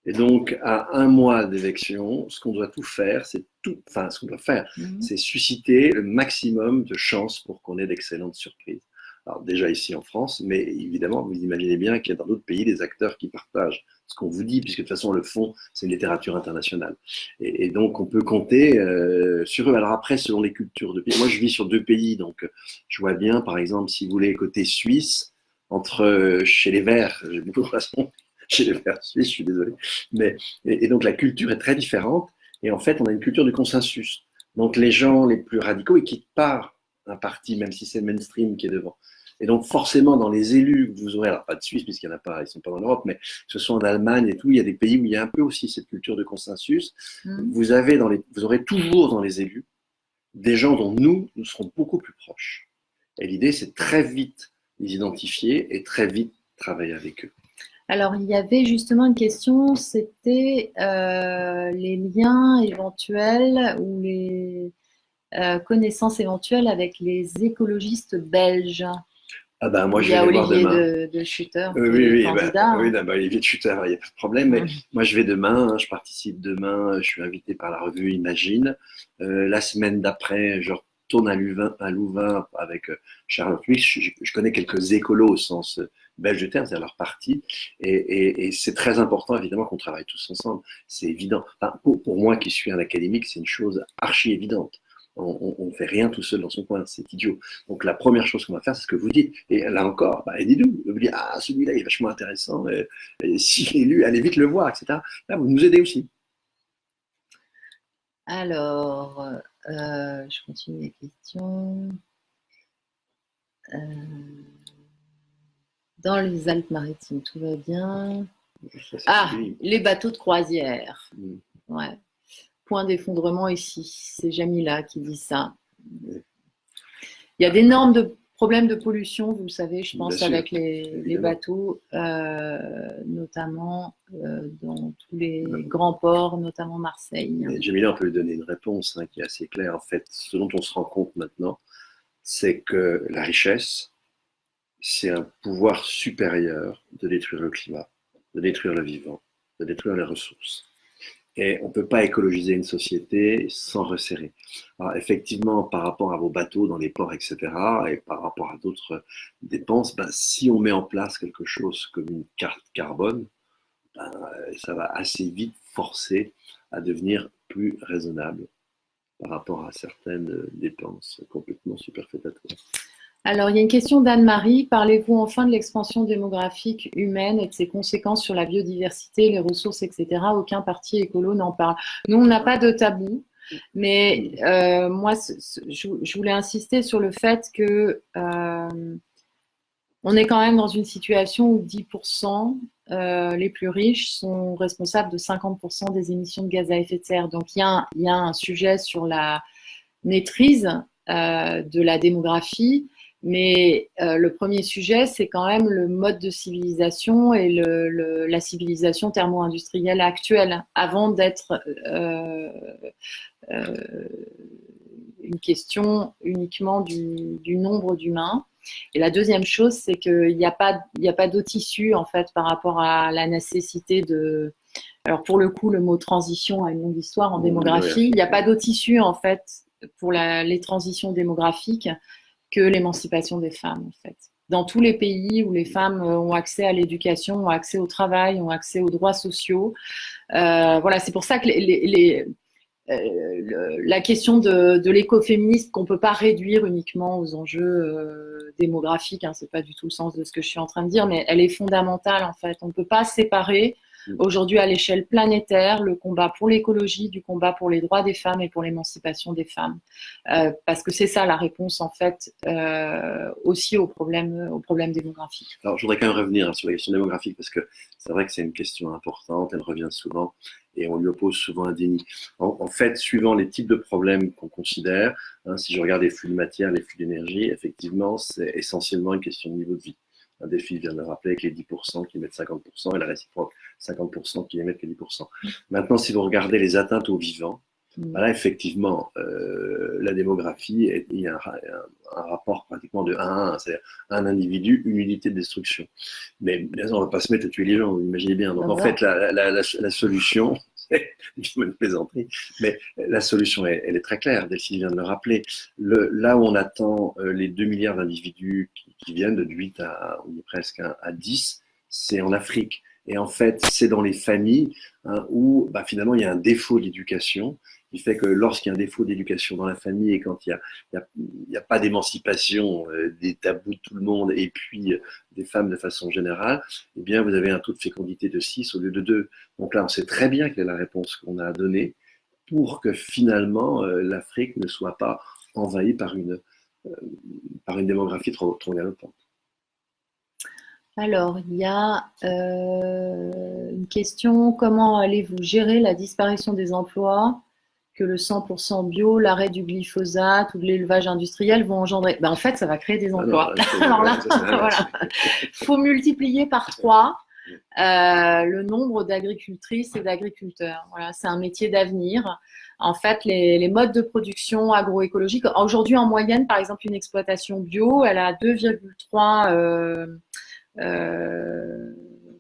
Speaker 3: Et donc, à 1 mois d'élection, ce qu'on doit faire, c'est susciter le maximum de chances pour qu'on ait d'excellentes surprises. Alors déjà ici en France, mais évidemment, vous imaginez bien qu'il y a dans d'autres pays des acteurs qui partagent ce qu'on vous dit, puisque de toute façon, le fond, c'est une littérature internationale. Et donc, on peut compter sur eux. Alors après, selon les cultures de pays, moi, je vis sur 2 pays, donc je vois bien, par exemple, si vous voulez, côté suisse, chez les Verts, j'ai beaucoup de raisons, chez les Verts suisses, je suis désolé, et donc la culture est très différente, et en fait, on a une culture du consensus. Donc, les gens les plus radicaux, ils quittent pas un parti, même si c'est le mainstream qui est devant. Et donc, forcément, dans les élus que vous aurez, alors pas de Suisse, puisqu'il n'y en a pas, ils ne sont pas en Europe, mais que ce soit en Allemagne et tout, il y a des pays où il y a un peu aussi cette culture de consensus. Vous aurez toujours dans les élus des gens dont nous serons beaucoup plus proches. Et l'idée, c'est très vite les identifier et très vite travailler avec eux.
Speaker 1: Alors, il y avait justement une question, c'était les liens éventuels ou connaissance éventuelle avec les écologistes belges?
Speaker 3: Ah ben, moi,
Speaker 1: Il
Speaker 3: je
Speaker 1: y
Speaker 3: vais
Speaker 1: a
Speaker 3: les voir
Speaker 1: Olivier
Speaker 3: demain.
Speaker 1: de Schutter qui
Speaker 3: Oui,
Speaker 1: est
Speaker 3: oui,
Speaker 1: candidat.
Speaker 3: oui, Olivier de Schutter, il n'y a pas de problème. Mais
Speaker 1: Mm.
Speaker 3: moi, je vais demain, je participe demain, je suis invité par la revue Imagine. La semaine d'après, je retourne à Louvain avec Charlotte Luix. Je connais quelques écolos au sens belge du terme, c'est-à-dire leur parti. Et c'est très important, évidemment, qu'on travaille tous ensemble. C'est évident. Enfin, pour moi, qui suis un académique, c'est une chose archi évidente. On ne fait rien tout seul dans son coin, c'est idiot. Donc la première chose qu'on va faire, c'est ce que vous dites. Et là encore, bah, aidez-nous. Vous dites, ah, celui-là, il est vachement intéressant. Et s'il est lu, allez vite le voir, etc. Là, vous nous aidez aussi.
Speaker 1: Alors, je continue les questions. Dans les Alpes-Maritimes, tout va bien. Ah, les bateaux de croisière. Ouais. Point d'effondrement ici. C'est Jamila qui dit ça. Il y a d'énormes problèmes de pollution, vous le savez, je pense, avec les bateaux, notamment dans tous les grands ports, notamment Marseille.
Speaker 3: Jamila, on peut lui donner une réponse qui est assez claire. En fait, ce dont on se rend compte maintenant, c'est que la richesse, c'est un pouvoir supérieur de détruire le climat, de détruire le vivant, de détruire les ressources. Et on ne peut pas écologiser une société sans resserrer. Alors effectivement, par rapport à vos bateaux dans les ports, etc., et par rapport à d'autres dépenses, ben, si on met en place quelque chose comme une carte carbone, ben, ça va assez vite forcer à devenir plus raisonnable par rapport à certaines dépenses complètement superfétatoires.
Speaker 1: Alors, il y a une question d'Anne-Marie. Parlez-vous enfin de l'expansion démographique humaine et de ses conséquences sur la biodiversité, les ressources, etc. Aucun parti écolo n'en parle. Nous, on n'a pas de tabou, mais moi, je voulais insister sur le fait que on est quand même dans une situation où 10% les plus riches sont responsables de 50% des émissions de gaz à effet de serre. Donc, il y a un sujet sur la maîtrise de la démographie. Mais le premier sujet, c'est quand même le mode de civilisation et la civilisation thermo-industrielle actuelle, avant d'être une question uniquement du nombre d'humains. Et la deuxième chose, c'est qu'il n'y a pas d'autre issue en fait par rapport à la nécessité de. Alors pour le coup, le mot transition a une longue histoire en démographie. Il n'y a pas d'autre issue en fait pour les transitions démographiques que l'émancipation des femmes, en fait. Dans tous les pays où les femmes ont accès à l'éducation, ont accès au travail, ont accès aux droits sociaux. Voilà, c'est pour ça que la question de l'écoféminisme, qu'on ne peut pas réduire uniquement aux enjeux démographiques, hein, c'est pas du tout le sens de ce que je suis en train de dire, mais elle est fondamentale, en fait. On ne peut pas séparer aujourd'hui à l'échelle planétaire le combat pour l'écologie du combat pour les droits des femmes et pour l'émancipation des femmes. Parce que c'est ça la réponse en fait aussi aux problèmes démographiques.
Speaker 3: Alors je voudrais quand même revenir sur la question démographique parce que c'est vrai que c'est une question importante, elle revient souvent et on lui oppose souvent un déni. En fait, suivant les types de problèmes qu'on considère, si je regarde les flux de matière, les flux d'énergie, effectivement c'est essentiellement une question de niveau de vie. Un défi vient de le rappeler avec les 10% qui émettent 50% et la réciproque 50% qui émettent que 10%. Maintenant, si vous regardez les atteintes aux vivants, là, effectivement, la démographie, il y a un rapport pratiquement de 1 à 1, c'est-à-dire un individu, une unité de destruction. Mais bien sûr, on ne va pas se mettre à tuer les gens, vous imaginez bien. Donc, en fait, la solution, c'est une plaisanterie, mais la solution, elle est très claire, Delphine vient de le rappeler. Là où on attend les 2 milliards d'individus qui viennent de 8 à presque à 10, c'est en Afrique. Et en fait, c'est dans les familles où finalement il y a un défaut d'éducation qui fait que lorsqu'il y a un défaut d'éducation dans la famille et quand il y a pas d'émancipation des tabous de tout le monde et puis des femmes de façon générale, eh bien vous avez un taux de fécondité de 6 au lieu de 2. Donc là, on sait très bien quelle est la réponse qu'on a à donner pour que finalement l'Afrique ne soit pas envahie par une démographie trop galopante.
Speaker 1: Alors, il y a une question, comment allez-vous gérer la disparition des emplois que le 100% bio, l'arrêt du glyphosate ou de l'élevage industriel vont engendrer? En fait, ça va créer des emplois. Alors là, voilà. Faut multiplier par 3 le nombre d'agricultrices et d'agriculteurs. Voilà, c'est un métier d'avenir. En fait, les modes de production agroécologique, aujourd'hui en moyenne, par exemple, une exploitation bio, elle a 2,3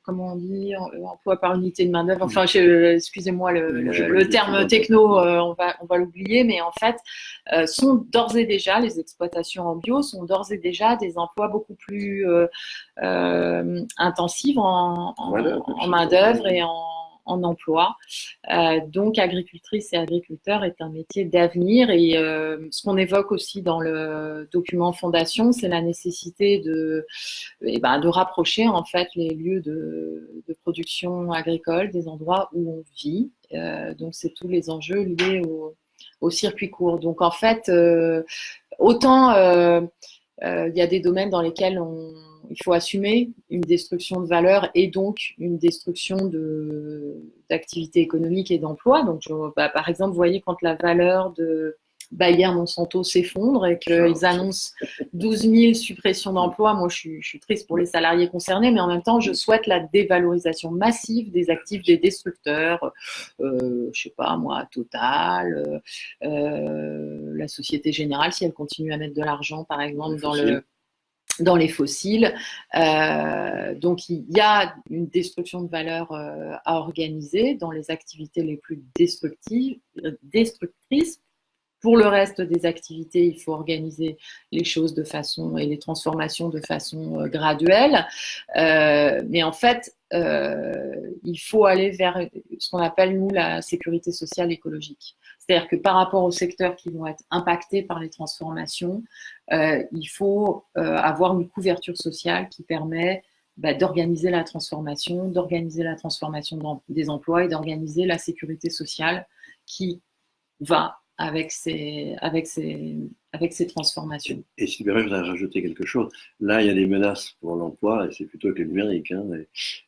Speaker 1: comment on dit, emploi par unité de main-d'œuvre. Enfin, excusez-moi le terme techno, on va l'oublier, mais en fait, sont d'ores et déjà, les exploitations en bio sont d'ores et déjà des emplois beaucoup plus intensifs en main-d'œuvre et en emploi. Donc, agricultrice et agriculteur est un métier d'avenir et ce qu'on évoque aussi dans le document fondation, c'est la nécessité de rapprocher en fait les lieux de production agricole des endroits où on vit. Donc, c'est tous les enjeux liés au circuit court. Donc, en fait, autant il y a des domaines dans lesquels il faut assumer une destruction de valeur et donc une destruction d'activité économique et d'emploi. Donc, par exemple, vous voyez quand la valeur de Bayer Monsanto s'effondre et qu'ils annoncent 12 000 suppressions d'emplois, moi je suis triste pour les salariés concernés, mais en même temps je souhaite la dévalorisation massive des actifs des destructeurs, je sais pas moi, Total, la Société Générale, si elle continue à mettre de l'argent par exemple dans les fossiles. Donc, il y a une destruction de valeur à organiser dans les activités les plus destructrices. Pour le reste des activités, il faut organiser les choses de façon et les transformations de façon graduelle. Mais en fait, il faut aller vers ce qu'on appelle, nous, la sécurité sociale écologique. C'est-à-dire que par rapport aux secteurs qui vont être impactés par les transformations, il faut avoir une couverture sociale qui permet d'organiser la transformation des emplois et d'organiser la sécurité sociale qui va avec ces transformations.
Speaker 4: Et si tu permets, je voudrais rajouter quelque chose. Là, il y a des menaces pour l'emploi, et c'est plutôt que le numérique, hein,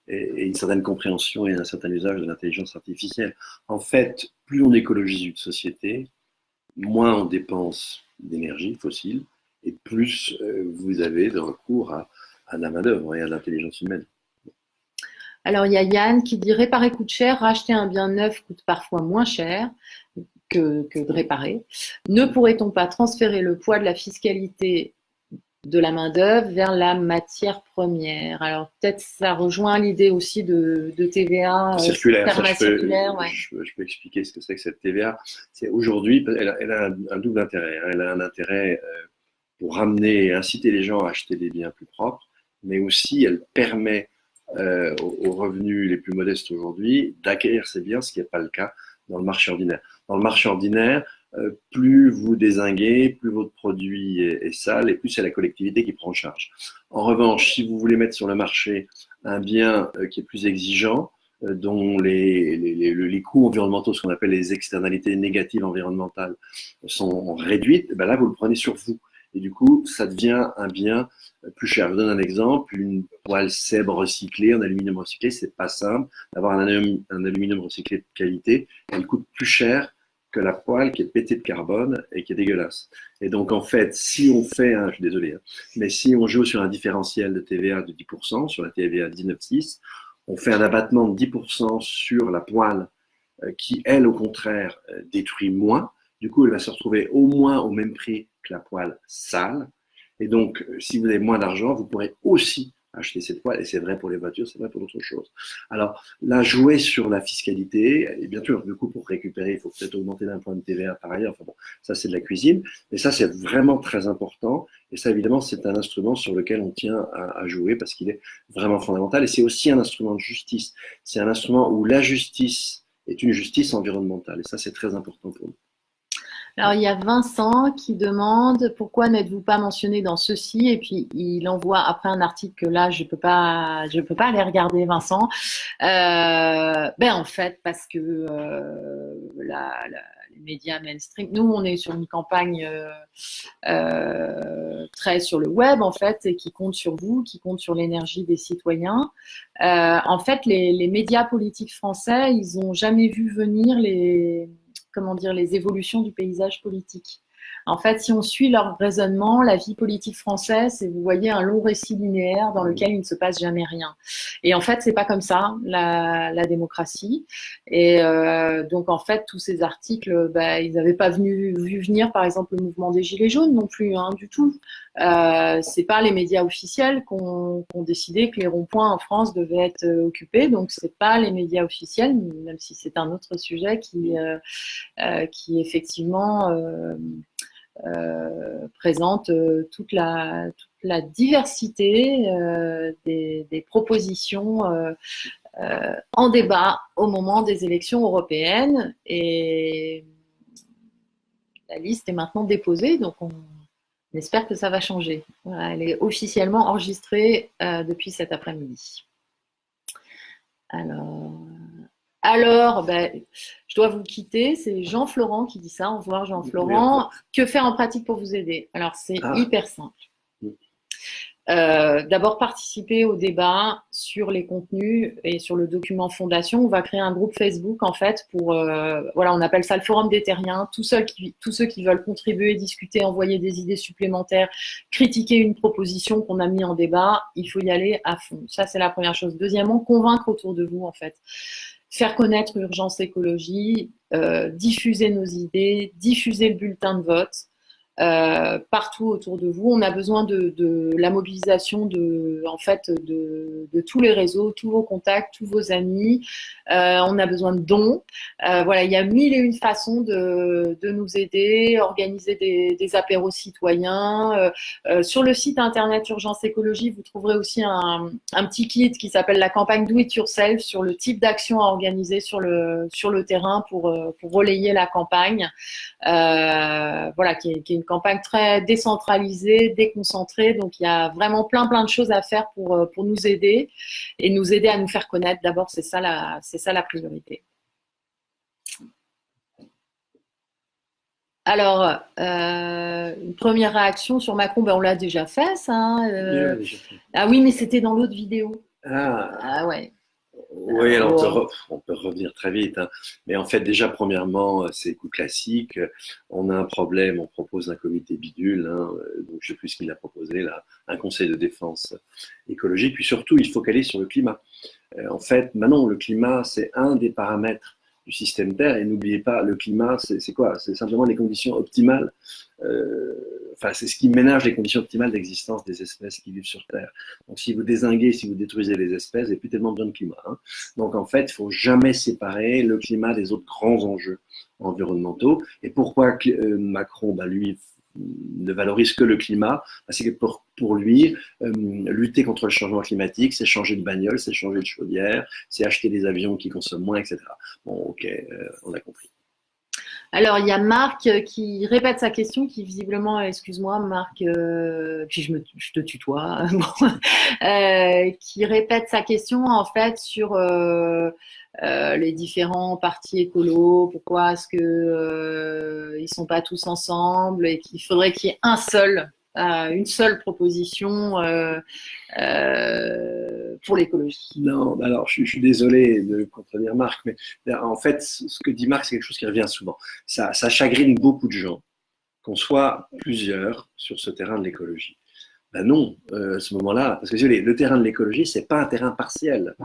Speaker 4: et une certaine compréhension et un certain usage de l'intelligence artificielle. En fait, plus on écologise une société, moins on dépense d'énergie fossile, et plus vous avez de recours à la main-d'œuvre et à l'intelligence humaine.
Speaker 1: Alors, il y a Yann qui dit « Réparer coûte cher, racheter un bien neuf coûte parfois moins cher ». Que de réparer. Ne pourrait-on pas transférer le poids de la fiscalité de la main-d'œuvre vers la matière première? Alors, peut-être ça rejoint l'idée aussi de TVA
Speaker 4: circulaire.
Speaker 1: Je
Speaker 4: peux expliquer ce que c'est que cette TVA. C'est aujourd'hui, elle a un double intérêt. Elle a un intérêt pour ramener et inciter les gens à acheter des biens plus propres, mais aussi elle permet aux revenus les plus modestes aujourd'hui d'acquérir ces biens, ce qui n'est pas le cas dans le marché ordinaire. Dans le marché ordinaire, plus vous dézinguez, plus votre produit est sale et plus c'est la collectivité qui prend en charge. En revanche, si vous voulez mettre sur le marché un bien qui est plus exigeant, dont les coûts environnementaux, ce qu'on appelle les externalités négatives environnementales, sont réduites, ben là, vous le prenez sur vous. Et du coup, ça devient un bien plus cher. Je vous donne un exemple. Une poêle Seb recyclée, en aluminium recyclé, c'est pas simple d'avoir un aluminium recyclé de qualité. Elle coûte plus cher que la poêle qui est pétée de carbone et qui est dégueulasse. Et donc, en fait, si on fait je suis désolé, mais si on joue sur un différentiel de TVA de 10%, sur la TVA 19,6, on fait un abattement de 10% sur la poêle qui, elle, au contraire, détruit moins. Du coup, elle va se retrouver au moins au même prix que la poêle sale. Et donc, si vous avez moins d'argent, vous pourrez aussi acheter cette poêle. Et c'est vrai pour les voitures, c'est vrai pour d'autres choses. Alors, là, jouer sur la fiscalité, et bien sûr, du coup, pour récupérer, il faut peut-être augmenter d'un point de TVA par ailleurs. Enfin bon, ça, c'est de la cuisine. Mais ça, c'est vraiment très important. Et ça, évidemment, c'est un instrument sur lequel on tient à jouer parce qu'il est vraiment fondamental. Et c'est aussi un instrument de justice. C'est un instrument où la justice est une justice environnementale. Et ça, c'est très important pour nous.
Speaker 1: Alors, il y a Vincent qui demande pourquoi n'êtes-vous pas mentionné dans ceci, et puis il envoie après un article que là je peux pas aller regarder, Vincent. En fait parce que les médias mainstream, nous on est sur une campagne très sur le web en fait, et qui compte sur vous, qui compte sur l'énergie des citoyens. En fait, les médias politiques français, ils ont jamais vu venir les évolutions du paysage politique. En fait, si on suit leur raisonnement, la vie politique française, c'est, vous voyez, un long récit linéaire dans lequel il ne se passe jamais rien. Et en fait, c'est pas comme ça, la démocratie. Et donc, en fait, tous ces articles, ils n'avaient pas vu venir, par exemple, le mouvement des Gilets jaunes non plus, hein, du tout. C'est pas les médias officiels qui ont décidé que les ronds-points en France devaient être occupés. Donc, c'est pas les médias officiels, même si c'est un autre sujet qui effectivement présente toute la diversité des propositions en débat au moment des élections européennes. Et la liste est maintenant déposée, donc on espère que ça va changer. Voilà, elle est officiellement enregistrée depuis cet après-midi. Alors, je dois vous quitter. C'est Jean-Florent qui dit ça. Au revoir, Jean-Florent. Que faire en pratique pour vous aider? Alors, c'est hyper simple. D'abord, participer au débat sur les contenus et sur le document fondation. On va créer un groupe Facebook, en fait, pour, voilà, on appelle ça le Forum des Terriens. Tous ceux qui veulent contribuer, discuter, envoyer des idées supplémentaires, critiquer une proposition qu'on a mis en débat, il faut y aller à fond. Ça, c'est la première chose. Deuxièmement, convaincre autour de vous, en fait. Faire connaître Urgence Écologie, diffuser nos idées, diffuser le bulletin de vote partout autour de vous. On a besoin de la mobilisation de tous les réseaux, tous vos contacts, tous vos amis. On a besoin de dons. Voilà, il y a 1001 façons de nous aider, organiser des apéros citoyens. Sur le site internet Urgence Écologie, vous trouverez aussi un petit kit qui s'appelle la campagne Do It Yourself sur le type d'action à organiser sur le terrain pour relayer la campagne. Voilà, qui est une campagne très décentralisée, déconcentrée. Donc, il y a vraiment plein de choses à faire pour nous aider et nous aider à nous faire connaître. D'abord, c'est ça la priorité. Alors, une première réaction sur Macron, on l'a déjà fait, ça. Hein, Ah oui, mais c'était dans l'autre vidéo. Ah ouais.
Speaker 4: Oui, alors on peut revenir très vite, hein. Mais en fait, déjà, premièrement, c'est coup classique. On a un problème, on propose un comité bidule, hein, donc je ne sais plus ce qu'il a proposé là, un conseil de défense écologique. Puis surtout, il faut caler sur le climat. En fait, maintenant, le climat, c'est un des paramètres du système Terre. Et n'oubliez pas, le climat, c'est quoi? C'est simplement les conditions optimales. Enfin, c'est ce qui ménage les conditions optimales d'existence des espèces qui vivent sur Terre. Donc, si vous dézinguez, si vous détruisez les espèces, il n'y a plus tellement besoin de climat, hein. Donc, en fait, il ne faut jamais séparer le climat des autres grands enjeux environnementaux. Et pourquoi Macron, lui, ne valorise que le climat? C'est que pour lui, lutter contre le changement climatique, c'est changer de bagnole, c'est changer de chaudière, c'est acheter des avions qui consomment moins, etc. Bon, ok, on a compris.
Speaker 1: Alors, il y a Marc qui répète sa question, qui visiblement, excuse-moi Marc, puis je te tutoie, qui répète sa question en fait sur les différents partis écolos, pourquoi est-ce que ils sont pas tous ensemble et qu'il faudrait qu'il y ait une seule proposition pour l'écologie.
Speaker 4: Non, alors je suis désolé de contredire Marc, mais en fait, ce que dit Marc, c'est quelque chose qui revient souvent. Ça chagrine beaucoup de gens, qu'on soit plusieurs sur ce terrain de l'écologie. Ben non, à ce moment-là, parce que le terrain de l'écologie, c'est pas un terrain partiel.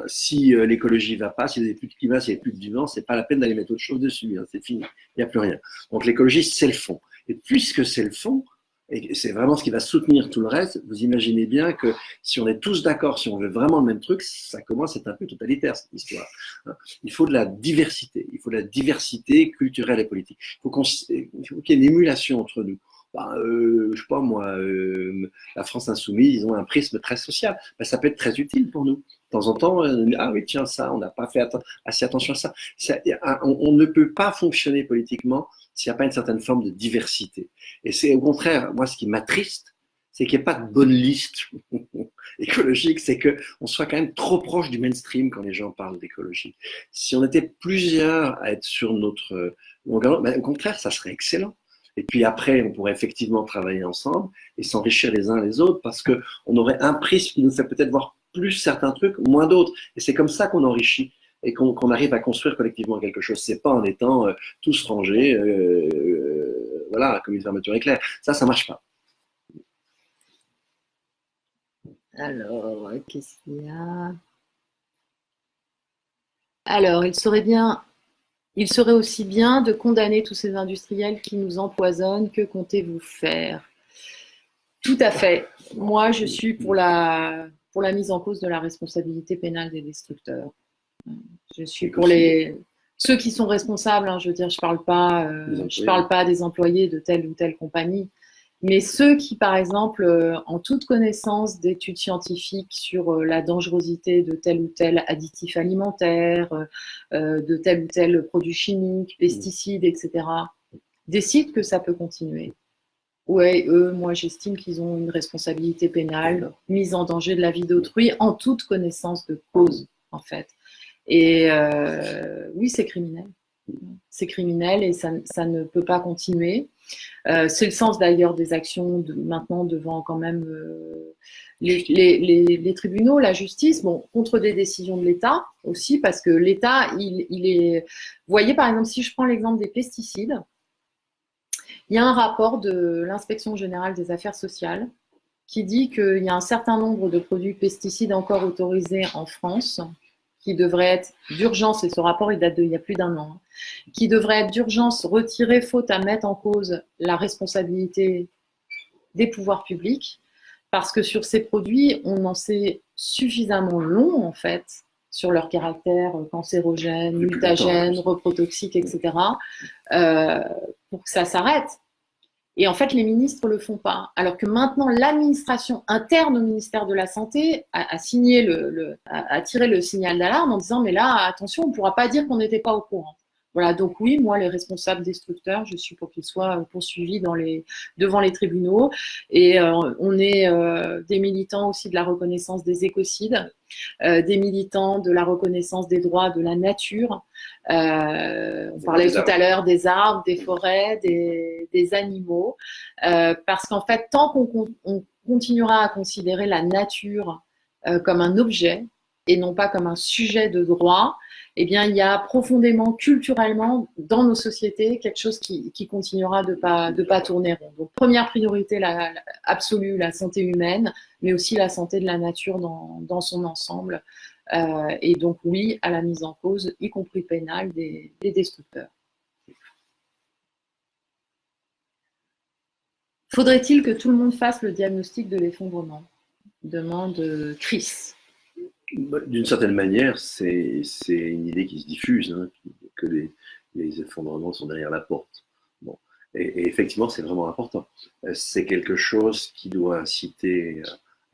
Speaker 4: Si l'écologie va pas, s'il n'y a plus de climat, s'il n'y a plus de vivant, c'est pas la peine d'aller mettre autre chose dessus, hein, c'est fini, il n'y a plus rien. Donc l'écologie, c'est le fond. Et puisque c'est le fond, et c'est vraiment ce qui va soutenir tout le reste, vous imaginez bien que si on est tous d'accord, si on veut vraiment le même truc, ça commence à être un peu totalitaire, cette histoire. Il faut de la diversité, il faut de la diversité culturelle et politique. Il faut qu'il y ait une émulation entre nous. Je sais pas moi, la France Insoumise, ils ont un prisme très social. Ça peut être très utile pour nous. De temps en temps, ah oui, tiens, ça, on n'a pas fait assez attention à ça. On ne peut pas fonctionner politiquement s'il n'y a pas une certaine forme de diversité. Et c'est au contraire, moi, ce qui m'attriste, c'est qu'il n'y ait pas de bonne liste écologique, c'est qu'on soit quand même trop proche du mainstream quand les gens parlent d'écologie. Si on était plusieurs à être sur notre longueur, au contraire, ça serait excellent. Et puis après, on pourrait effectivement travailler ensemble et s'enrichir les uns les autres parce qu'on aurait un prisme qui nous fait peut-être voir plus certains trucs, moins d'autres. Et c'est comme ça qu'on enrichit et qu'on arrive à construire collectivement quelque chose. C'est pas en étant tous rangés voilà, comme une fermeture éclair. Ça marche pas.
Speaker 1: Alors, qu'est-ce qu'il y a? Alors, il serait aussi bien de condamner tous ces industriels qui nous empoisonnent. Que comptez-vous faire? Tout à fait. Moi, je suis pour la mise en cause de la responsabilité pénale des destructeurs. Je suis pour ceux qui sont responsables. Hein, je veux dire, je parle pas des employés de telle ou telle compagnie, mais ceux qui, par exemple, en toute connaissance d'études scientifiques sur la dangerosité de tel ou tel additif alimentaire, de tel ou tel produit chimique, pesticides, etc., décident que ça peut continuer. Ouais, moi j'estime qu'ils ont une responsabilité pénale, mise en danger de la vie d'autrui, en toute connaissance de cause, en fait. Et oui, c'est criminel. C'est criminel et ça ne peut pas continuer. C'est le sens d'ailleurs des actions maintenant devant quand même les tribunaux, la justice, bon, contre des décisions de l'État aussi, parce que l'État, il est... Vous voyez, par exemple, si je prends l'exemple des pesticides, il y a un rapport de l'Inspection générale des affaires sociales qui dit qu'il y a un certain nombre de produits pesticides encore autorisés en France qui devraient être d'urgence, et ce rapport il date d'il y a plus d'un an, qui devraient être d'urgence retirés faute à mettre en cause la responsabilité des pouvoirs publics, parce que sur ces produits, on en sait suffisamment long en fait, sur leur caractère cancérogène, mutagène, reprotoxique, etc., pour que ça s'arrête. Et en fait, les ministres ne le font pas. Alors que maintenant, l'administration interne au ministère de la Santé a tiré le signal d'alarme en disant « mais là, attention, on ne pourra pas dire qu'on n'était pas au courant ». Voilà, donc oui, moi, les responsables destructeurs, je suis pour qu'ils soient poursuivis devant les tribunaux. Et on est des militants aussi de la reconnaissance des écocides, des militants de la reconnaissance des droits de la nature. On parlait tout à l'heure des arbres, des forêts, des animaux. Parce qu'en fait, tant qu'on continuera à considérer la nature comme un objet et non pas comme un sujet de droit, eh bien, il y a profondément, culturellement, dans nos sociétés, quelque chose qui continuera de pas tourner rond. Donc, première priorité absolue, la santé humaine, mais aussi la santé de la nature dans son ensemble. Et donc, oui, à la mise en cause, y compris pénale, des destructeurs. Faudrait-il que tout le monde fasse le diagnostic de l'effondrement? Demande Chris.
Speaker 4: D'une certaine manière, c'est une idée qui se diffuse, hein, que les effondrements sont derrière la porte. Bon. Et effectivement, c'est vraiment important. C'est quelque chose qui doit inciter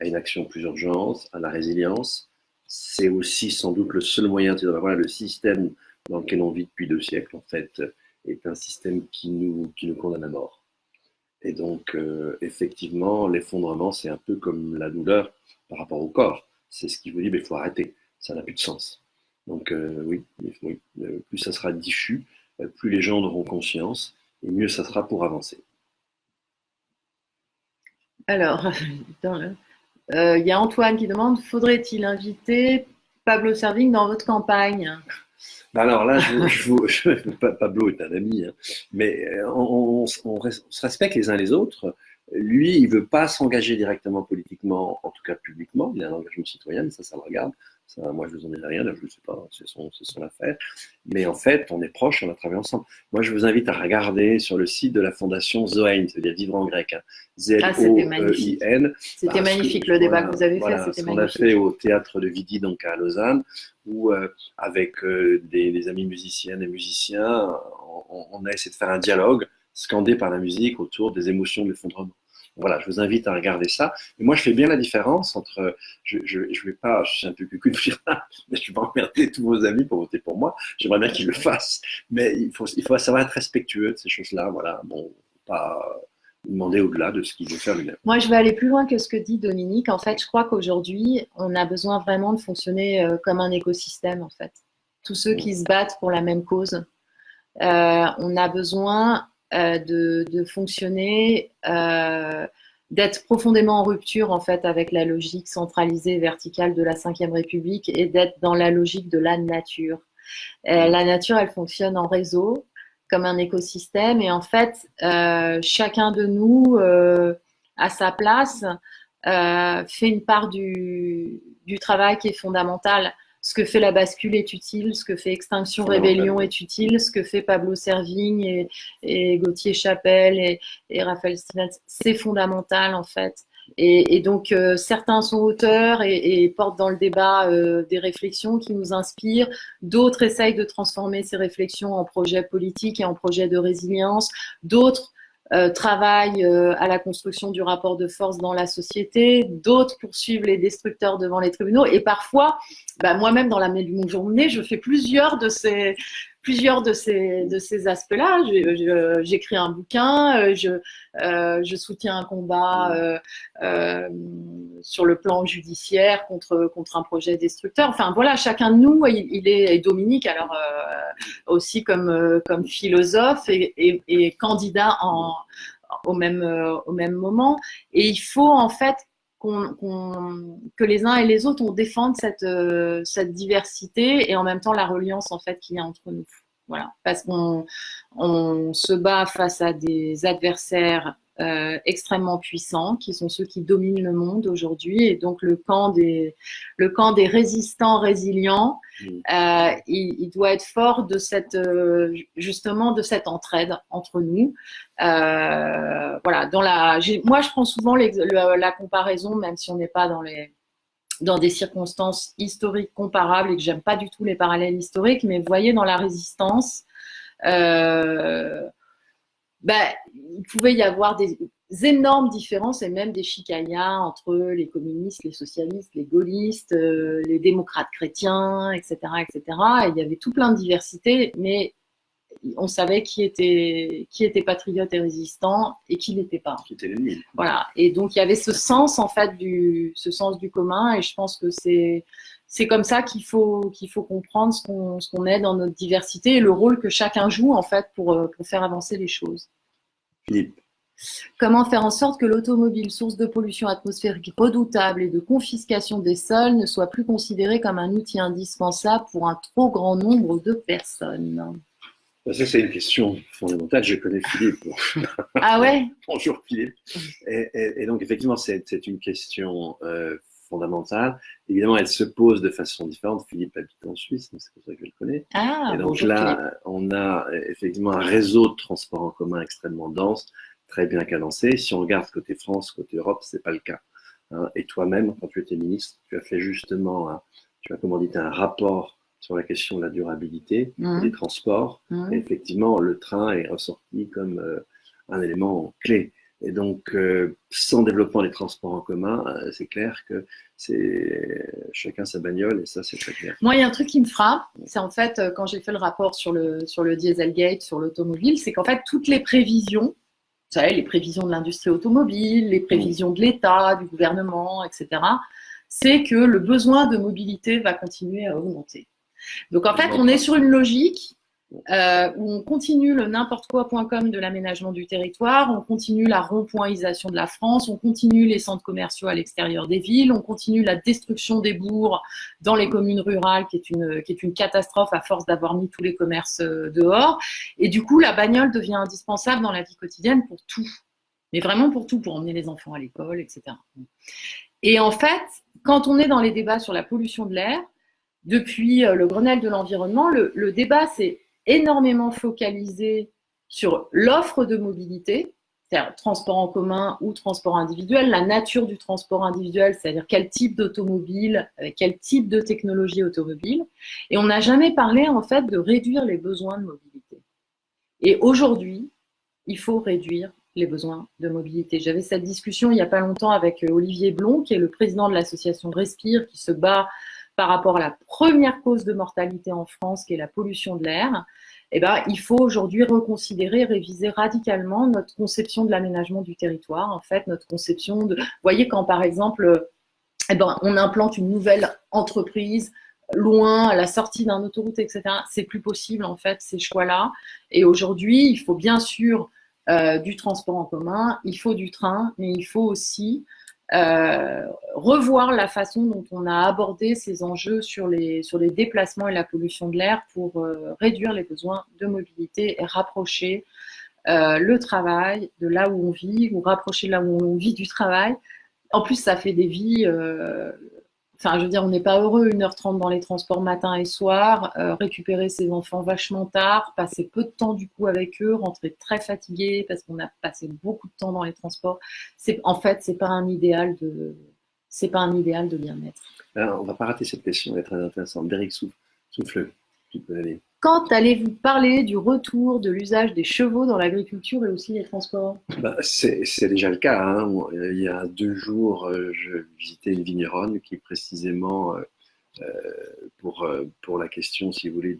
Speaker 4: à une action plus urgente, à la résilience. C'est aussi sans doute le seul moyen. Voilà, le système dans lequel on vit depuis 2 siècles, en fait, est un système qui nous condamne à mort. Et donc, effectivement, l'effondrement, c'est un peu comme la douleur par rapport au corps. C'est ce qui vous dit, mais il faut arrêter, ça n'a plus de sens. Donc oui, plus ça sera diffus, plus les gens en auront conscience, et mieux ça sera pour avancer.
Speaker 1: Alors, il y a Antoine qui demande, faudrait-il inviter Pablo Servigne dans votre campagne?
Speaker 4: Alors là, Pablo est un ami, hein, mais on se respecte les uns les autres. Lui, il ne veut pas s'engager directement politiquement, en tout cas publiquement. Il a un engagement citoyen, mais ça le regarde. Ça, moi, je ne vous en dirai rien, je ne sais pas, c'est son affaire. Mais en fait, on est proches, on a travaillé ensemble. Moi, je vous invite à regarder sur le site de la fondation Zoein, c'est-à-dire vivre en grec, hein, Z-O-E-I-N.
Speaker 1: C'était magnifique le débat que vous avez fait, c'était magnifique.
Speaker 4: On a fait au théâtre de Vidi, donc à Lausanne, où avec des amis musiciennes et musiciens, on a essayé de faire un dialogue scandé par la musique autour des émotions de l'effondrement. Voilà, je vous invite à regarder ça. Et moi, je fais bien la différence entre, je vais pas, je suis un peu cucu de dire ça, mais je vais pas emmerder tous vos amis pour voter pour moi. J'aimerais bien qu'ils le fassent, mais il faut savoir être respectueux de ces choses-là. Voilà, bon, pas demander au-delà de ce qu'il veut faire lui-même.
Speaker 1: Moi, je vais aller plus loin que ce que dit Dominique. En fait, je crois qu'aujourd'hui, on a besoin vraiment de fonctionner comme un écosystème, en fait. Tous ceux qui se battent pour la même cause. On a besoin de fonctionner, d'être profondément en rupture en fait avec la logique centralisée verticale de la Ve République et d'être dans la logique de la nature. La nature, elle fonctionne en réseau. comme un écosystème. Et en fait, chacun de nous, à sa place, fait une part du travail qui est fondamental. Ce que fait La Bascule est utile, ce que fait Extinction Rébellion est utile, ce que fait Pablo Servigne et Gauthier Chapelle et Raphaël Stevens, c'est fondamental en fait. Et donc, certains sont auteurs et portent dans le débat des réflexions qui nous inspirent. D'autres essayent de transformer ces réflexions en projets politiques et en projets de résilience. D'autres travaillent à la construction du rapport de force dans la société. D'autres poursuivent les destructeurs devant les tribunaux. Et parfois, moi-même, dans la même journée, je fais plusieurs de ces aspects-là. J'écris un bouquin, je soutiens un combat sur le plan judiciaire contre un projet destructeur. Enfin voilà, chacun de nous, il est, et Dominique alors aussi comme philosophe et candidat au même moment. Et il faut en fait que les uns et les autres on défende cette diversité et en même temps la reliance en fait qu'il y a entre nous. Voilà, parce qu'on se bat face à des adversaires extrêmement puissants qui sont ceux qui dominent le monde aujourd'hui, et donc le camp des résistants résilients, il doit être fort de justement de cette entraide entre nous. Voilà, moi je prends souvent la comparaison, même si on n'est pas dans des circonstances historiques comparables et que j'aime pas du tout les parallèles historiques, mais vous voyez, dans la résistance, il pouvait y avoir des énormes différences et même des chicayas entre les communistes, les socialistes, les gaullistes, les démocrates chrétiens, etc., etc. Et il y avait tout plein de diversité, mais on savait qui était patriote et résistant et qui l'était pas.
Speaker 3: Qui était l'ennemi.
Speaker 1: Voilà. Et donc il y avait ce sens en fait ce sens du commun, et je pense que c'est comme ça qu'il faut comprendre ce qu'on est dans notre diversité et le rôle que chacun joue en fait pour faire avancer les choses.
Speaker 3: Philippe.
Speaker 1: Comment faire en sorte que l'automobile, source de pollution atmosphérique redoutable et de confiscation des sols, ne soit plus considérée comme un outil indispensable pour un trop grand nombre de personnes?
Speaker 3: Ça, c'est une question fondamentale. Je connais Philippe.
Speaker 1: Ah ouais?
Speaker 3: Bonjour Philippe. Et donc, effectivement, c'est une question fondamentale. Évidemment, elle se pose de façon différente. Philippe habite en Suisse, donc c'est pour ça que je le connais.
Speaker 1: Ah,
Speaker 3: et donc
Speaker 1: bonjour,
Speaker 3: là,
Speaker 1: Philippe.
Speaker 3: on a effectivement un réseau de transport en commun extrêmement dense, très bien cadencé. Si on regarde côté France, côté Europe, c'est pas le cas. Et toi-même, quand tu étais ministre, tu as fait justement, tu as commandité un rapport sur la question de la durabilité des transports. Et effectivement, le train est ressorti comme un élément clé. Et donc, sans développement des transports en commun, c'est clair que c'est chacun sa bagnole, et ça, c'est très clair.
Speaker 1: Moi, il y a un truc qui me frappe, c'est en fait, quand j'ai fait le rapport sur le Dieselgate, sur l'automobile, c'est qu'en fait, toutes les prévisions, vous savez, les prévisions de l'industrie automobile, les prévisions de l'État, du gouvernement, etc., c'est que le besoin de mobilité va continuer à augmenter. Donc, en fait, on est sur une logique où on continue le n'importe quoi.com de l'aménagement du territoire, on continue la rond-pointisation de la France, on continue les centres commerciaux à l'extérieur des villes, on continue la destruction des bourgs dans les communes rurales, qui est une catastrophe à force d'avoir mis tous les commerces dehors. Et du coup, la bagnole devient indispensable dans la vie quotidienne pour tout. Mais vraiment pour tout, pour emmener les enfants à l'école, etc. Et en fait, quand on est dans les débats sur la pollution de l'air, depuis le Grenelle de l'environnement, le débat s'est énormément focalisé sur l'offre de mobilité, c'est-à-dire transport en commun ou transport individuel, la nature du transport individuel, c'est-à-dire quel type d'automobile, quel type de technologie automobile. Et on n'a jamais parlé en fait de réduire les besoins de mobilité. Et aujourd'hui, il faut réduire les besoins de mobilité. J'avais cette discussion il n'y a pas longtemps avec Olivier Blon, qui est le président de l'association Respire, qui se bat par rapport à la première cause de mortalité en France, qui est la pollution de l'air. Eh ben, il faut aujourd'hui reconsidérer, réviser radicalement notre conception de l'aménagement du territoire. En fait, notre conception de... Vous voyez, quand par exemple, on implante une nouvelle entreprise loin, à la sortie d'un autoroute, etc., c'est plus possible, en fait, ces choix-là. Et aujourd'hui, il faut bien sûr du transport en commun, il faut du train, mais il faut aussi revoir la façon dont on a abordé ces enjeux sur les déplacements et la pollution de l'air pour réduire les besoins de mobilité et rapprocher le travail de là où on vit, ou rapprocher là où on vit du travail. En plus, ça fait des vies... Enfin, je veux dire, on n'est pas heureux 1h30 dans les transports matin et soir, récupérer ses enfants vachement tard, passer peu de temps du coup avec eux, rentrer très fatigué parce qu'on a passé beaucoup de temps dans les transports. En fait, c'est pas un idéal de bien-être.
Speaker 4: Alors, on ne va pas rater cette question, elle est très intéressante. Derek Souffle, tu peux aller.
Speaker 1: Quand allez-vous parler du retour de l'usage des chevaux dans l'agriculture et aussi les transports?
Speaker 4: C'est déjà le cas. Hein. Il y a 2 jours, je visitais une vigneronne qui précisément, pour la question, si vous voulez,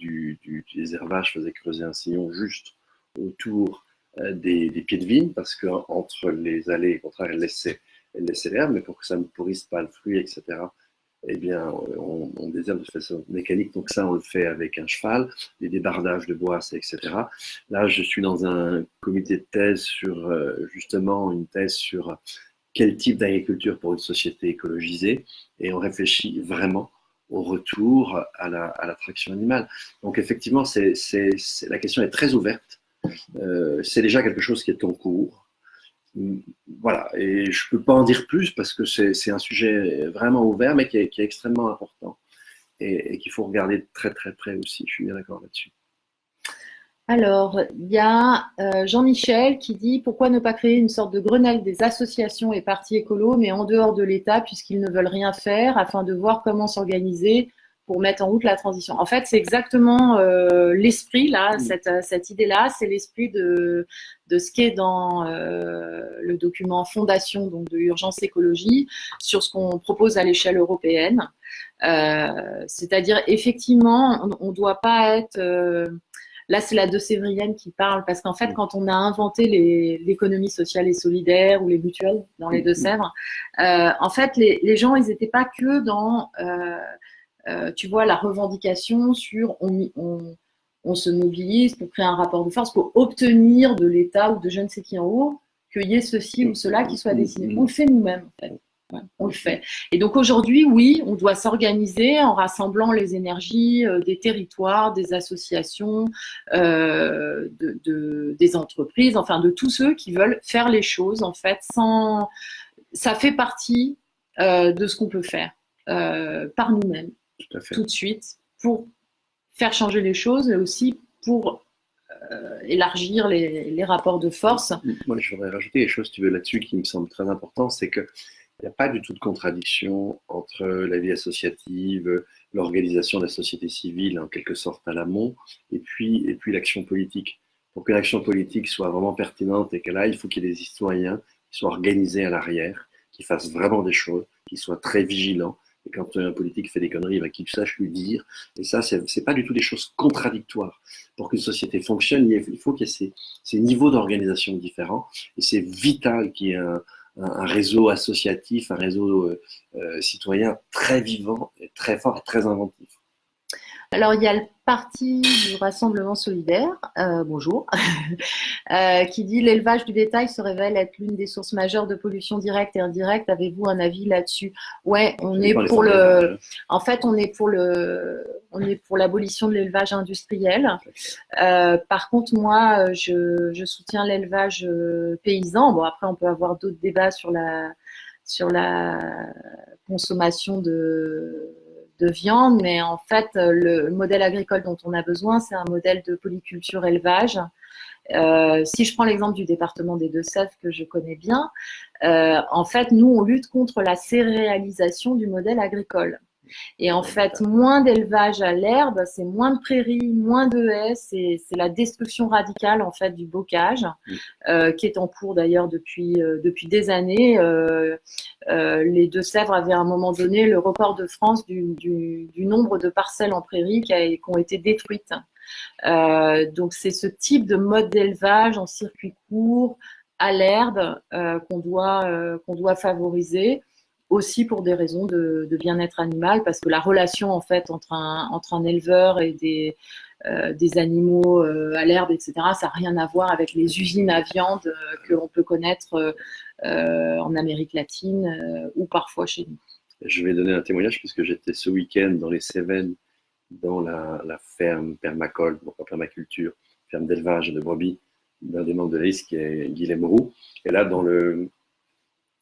Speaker 4: des herbages, faisait creuser un sillon juste autour des pieds de vigne, parce qu'entre les allées, au contraire, elle laissait l'herbe, mais pour que ça ne pourrisse pas le fruit, etc., eh bien, on désherbe de façon mécanique. Donc ça, on le fait avec un cheval, des débardages de bois, etc. Là, je suis dans un comité de thèse sur, justement, une thèse sur quel type d'agriculture pour une société écologisée. Et on réfléchit vraiment au retour à la traction animale. Donc effectivement, la question est très ouverte. C'est déjà quelque chose qui est en cours. Voilà, et je ne peux pas en dire plus parce que c'est un sujet vraiment ouvert, mais qui est extrêmement important et qu'il faut regarder de très très près aussi. Je suis bien d'accord là-dessus.
Speaker 1: Alors, il y a Jean-Michel qui dit « Pourquoi ne pas créer une sorte de Grenelle des associations et partis écolos, mais en dehors de l'État, puisqu'ils ne veulent rien faire, afin de voir comment s'organiser pour mettre en route la transition ?» En fait, c'est exactement l'esprit, là, cette idée-là, c'est l'esprit de ce qui est dans le document Fondation donc de Urgence Écologie, sur ce qu'on propose à l'échelle européenne. C'est-à-dire, effectivement, on ne doit pas être... Là, c'est la De Sévrienne qui parle, parce qu'en fait, quand on a inventé l'économie sociale et solidaire ou les mutuelles dans les Deux-Sèvres, en fait, les gens, ils n'étaient pas que dans, tu vois, la revendication sur on se mobilise pour créer un rapport de force, pour obtenir de l'État ou de je ne sais qui en haut qu'il y ait ceci ou cela qui soit décidé. On le fait nous-mêmes, en fait. Ouais, on le fait. Et donc aujourd'hui, oui, on doit s'organiser en rassemblant les énergies des territoires, des associations, des entreprises, enfin de tous ceux qui veulent faire les choses en fait sans. Ça fait partie de ce qu'on peut faire par nous-mêmes, tout de suite, pour faire changer les choses, mais aussi pour élargir les rapports de force.
Speaker 4: Moi, je voudrais rajouter quelque chose, si tu veux, là-dessus qui me semble très important, c'est que il n'y a pas du tout de contradiction entre la vie associative, l'organisation de la société civile en quelque sorte à l'amont, et puis l'action politique. Pour que l'action politique soit vraiment pertinente et qu'elle aille, il faut qu'il y ait des citoyens qui soient organisés à l'arrière, qui fassent vraiment des choses, qui soient très vigilants. Et quand un politique fait des conneries, qu'il sache lui dire. Et ça, c'est pas du tout des choses contradictoires. Pour qu'une société fonctionne, il faut qu'il y ait ces niveaux d'organisation différents. Et c'est vital qu'il y ait un réseau associatif, un réseau citoyen très vivant, et très fort et très inventif.
Speaker 1: Alors, il y a le parti du Rassemblement solidaire, bonjour, qui dit « L'élevage du bétail se révèle être l'une des sources majeures de pollution directe et indirecte. Avez-vous un avis là-dessus ?» Ouais, on est pour en fait, on est pour l'abolition de l'élevage industriel. Par contre, moi, je soutiens l'élevage paysan. Bon, après, on peut avoir d'autres débats sur la consommation de viande, mais en fait, le modèle agricole dont on a besoin, c'est un modèle de polyculture-élevage. Si je prends l'exemple du département des Deux-Sèvres, que je connais bien, en fait, nous, on lutte contre la céréalisation du modèle agricole. Et en fait, moins d'élevage à l'herbe, c'est moins de prairies, moins de haies, c'est la destruction radicale en fait du bocage, qui est en cours d'ailleurs depuis des années. Les Deux-Sèvres avaient à un moment donné le record de France du nombre de parcelles en prairie qui ont été détruites. Donc c'est ce type de mode d'élevage en circuit court, à l'herbe, qu'on doit favoriser. Aussi pour des raisons de bien-être animal, parce que la relation en fait entre un éleveur et des animaux à l'herbe, etc. Ça n'a rien à voir avec les usines à viande que l'on peut connaître en Amérique latine ou parfois chez nous.
Speaker 4: Je vais donner un témoignage puisque j'étais ce week-end dans les Cévennes, dans la ferme permacole, donc en permaculture, ferme d'élevage de brebis d'un des membres de l'AIS qui est Guilhem Roux. Et là, dans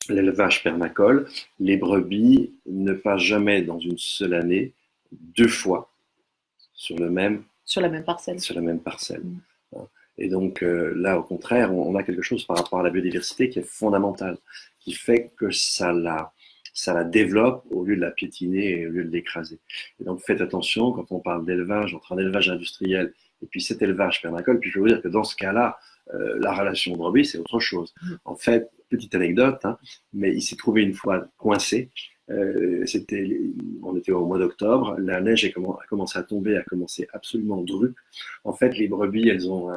Speaker 4: l'élevage permacole, les brebis ne passent jamais dans une seule année 2 fois sur la même parcelle. Et donc là, au contraire, on a quelque chose par rapport à la biodiversité qui est fondamental, qui fait que ça la développe au lieu de la piétiner et au lieu de l'écraser. Et donc faites attention quand on parle d'élevage, entre un élevage industriel et puis cet élevage permacole. Puis je peux vous dire que dans ce cas-là, la relation brebis, c'est autre chose. En fait, petite anecdote, hein, mais il s'est trouvé une fois coincé. On était au mois d'octobre, la neige a commencé à tomber, a commencé absolument drue. En fait, les brebis, elles ont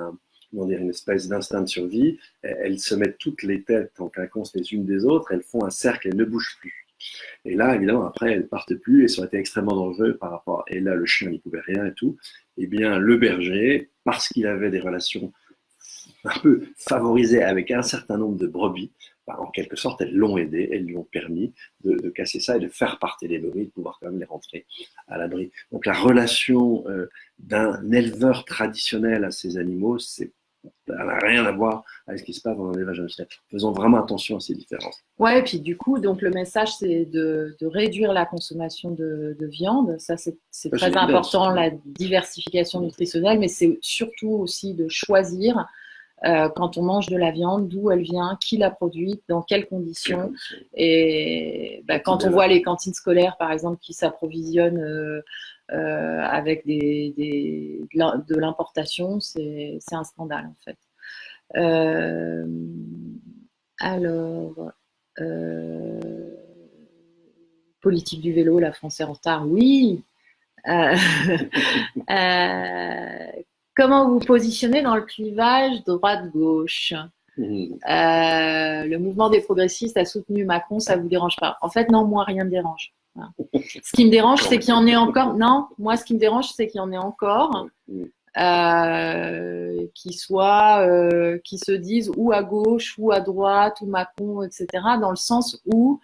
Speaker 4: une espèce d'instinct de survie. Elles se mettent toutes les têtes en quinconce les unes des autres, elles font un cercle, elles ne bougent plus. Et là, évidemment, après, elles partent plus et ça aurait été extrêmement dangereux par rapport. Et là, le chien n'y pouvait rien et tout. Eh bien, le berger, parce qu'il avait des relations un peu favorisées avec un certain nombre de brebis, en quelque sorte, elles l'ont aidé, elles lui ont permis de casser ça et de faire partir les brebis, de pouvoir quand même les rentrer à l'abri. Donc la relation d'un éleveur traditionnel à ces animaux, ça n'a rien à voir avec ce qui se passe dans l'élevage industriel. Faisons vraiment attention à ces différences.
Speaker 1: Ouais, et puis du coup, donc le message, c'est de réduire la consommation de viande. Ça, c'est très important, la diversification nutritionnelle, mais c'est surtout aussi de choisir quand on mange de la viande, d'où elle vient, qui l'a produite, dans quelles conditions. Et quand on voit les cantines scolaires, par exemple, qui s'approvisionnent avec de l'importation, c'est un scandale, en fait. Politique du vélo, la France est en retard, oui. Comment vous positionnez dans le clivage droite-gauche? Le mouvement des progressistes a soutenu Macron, ça ne vous dérange pas? En fait, non, moi, rien ne me dérange. Voilà. Ce qui me dérange, c'est qu'il y en ait encore. Non, moi, ce qui me dérange, c'est qu'il y en ait encore qui se disent ou à gauche, ou à droite, ou Macron, etc., dans le sens où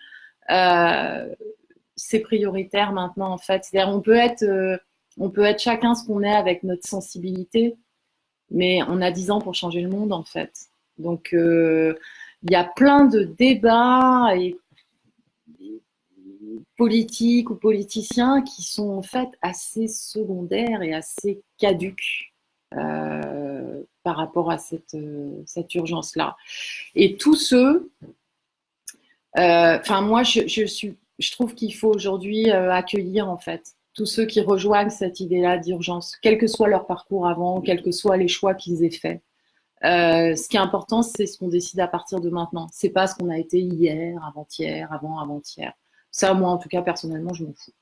Speaker 1: c'est prioritaire maintenant, en fait. C'est-à-dire, on peut être chacun ce qu'on est avec notre sensibilité, mais on a 10 ans pour changer le monde, en fait. Donc, il y a plein de débats politiques ou politiciens qui sont en fait assez secondaires et assez caducs par rapport à cette urgence-là. Et tous ceux... moi, je trouve qu'il faut aujourd'hui accueillir, en fait, tous ceux qui rejoignent cette idée-là d'urgence, quel que soit leur parcours avant, quels que soient les choix qu'ils aient faits. Ce qui est important, c'est ce qu'on décide à partir de maintenant. C'est pas ce qu'on a été hier, avant-hier, avant-avant-hier. Ça, moi, en tout cas, personnellement, je m'en fous.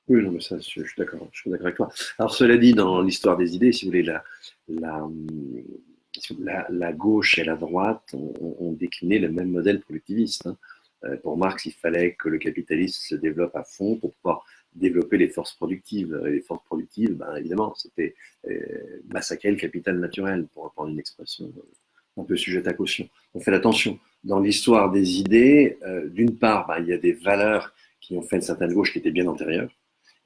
Speaker 4: Oui, non, mais ça, je suis d'accord avec toi. Alors, cela dit, dans l'histoire des idées, si vous voulez, la gauche et la droite ont décliné le même modèle productiviste. Hein. Pour Marx, il fallait que le capitalisme se développe à fond pour pouvoir développer les forces productives. Et les forces productives, évidemment, c'était massacrer le capital naturel, pour reprendre une expression un peu sujette à caution. On fait attention. Dans l'histoire des idées, d'une part, il y a des valeurs qui ont fait une certaine gauche qui était bien antérieure.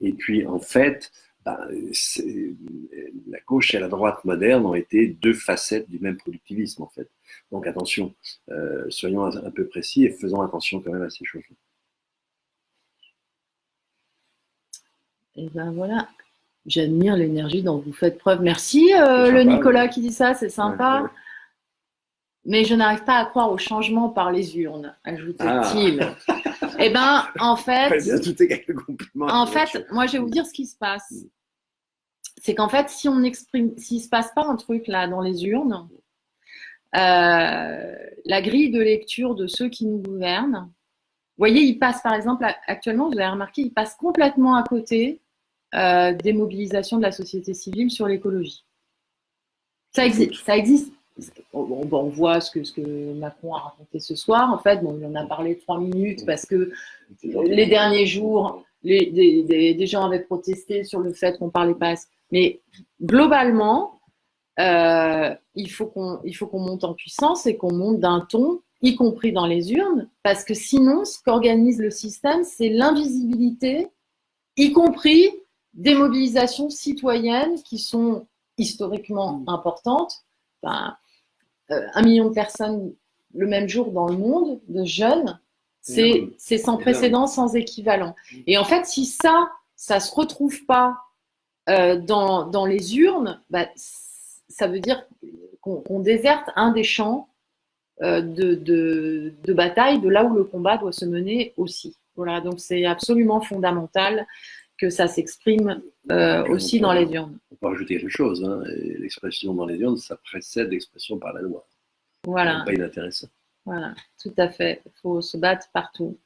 Speaker 4: Et puis, en fait, la gauche et la droite moderne ont été 2 facettes du même productivisme, en fait. Donc, attention, soyons un peu précis et faisons attention quand même à ces choses-là.
Speaker 1: Et voilà, j'admire l'énergie dont vous faites preuve. Merci, le Nicolas qui dit ça, c'est sympa. Ouais. Mais je n'arrive pas à croire au changement par les urnes, ajoute-t-il. Eh bien, en fait, moi, je vais vous dire ce qui se passe. C'est qu'en fait, s'il ne se passe pas un truc là dans les urnes, la grille de lecture de ceux qui nous gouvernent, vous voyez, ils passent, par exemple, actuellement, vous avez remarqué, ils passent complètement à côté des mobilisations de la société civile sur l'écologie. Ça existe. On voit ce que Macron a raconté ce soir. En fait, il en a parlé 3 minutes parce que les derniers jours, des gens avaient protesté sur le fait qu'on ne parlait pas assez. Mais globalement, il faut qu'on monte en puissance et qu'on monte d'un ton, y compris dans les urnes, parce que sinon, ce qu'organise le système, c'est l'invisibilité, y compris des mobilisations citoyennes qui sont historiquement importantes. Enfin, 1 million de personnes le même jour dans le monde, de jeunes, c'est sans précédent, sans équivalent. Et en fait, si ça se retrouve pas dans les urnes, bah, ça veut dire qu'on déserte un des champs de bataille, de là où le combat doit se mener aussi. Voilà, donc c'est absolument fondamental que ça s'exprime aussi dans les urnes.
Speaker 4: On peut rajouter quelque chose, hein, l'expression dans les urnes, ça précède l'expression par la loi.
Speaker 1: Voilà.
Speaker 4: Pas inintéressant.
Speaker 1: Voilà, tout à fait. Il faut se battre partout.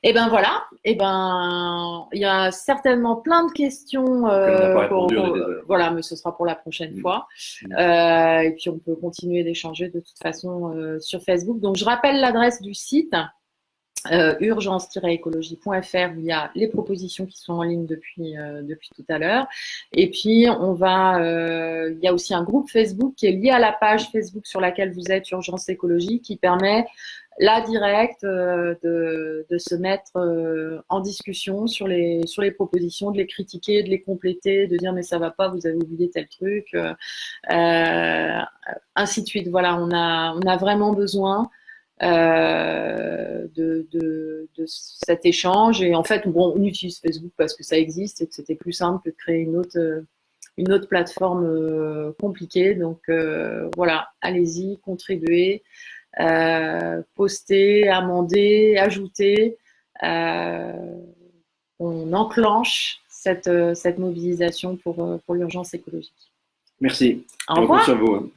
Speaker 1: Et ben voilà. Et ben, il y a certainement plein de questions. Voilà, mais ce sera pour la prochaine fois. Et puis on peut continuer d'échanger de toute façon sur Facebook. Donc je rappelle l'adresse du site. urgence-écologie.fr, il y a les propositions qui sont en ligne depuis tout à l'heure. Et puis, il y a aussi un groupe Facebook qui est lié à la page Facebook sur laquelle vous êtes, Urgence Écologie, qui permet là direct de se mettre en discussion sur les propositions, de les critiquer, de les compléter, de dire mais ça va pas, vous avez oublié tel truc, ainsi de suite. Voilà, on a vraiment besoin de cet échange. Et en fait, bon, on utilise Facebook parce que ça existe et que c'était plus simple que de créer une autre plateforme compliquée. Donc voilà, allez-y, contribuez, postez, amendez, ajoutez. On enclenche cette mobilisation pour l'urgence écologique.
Speaker 4: Merci.
Speaker 1: Au revoir.
Speaker 4: Sur vous.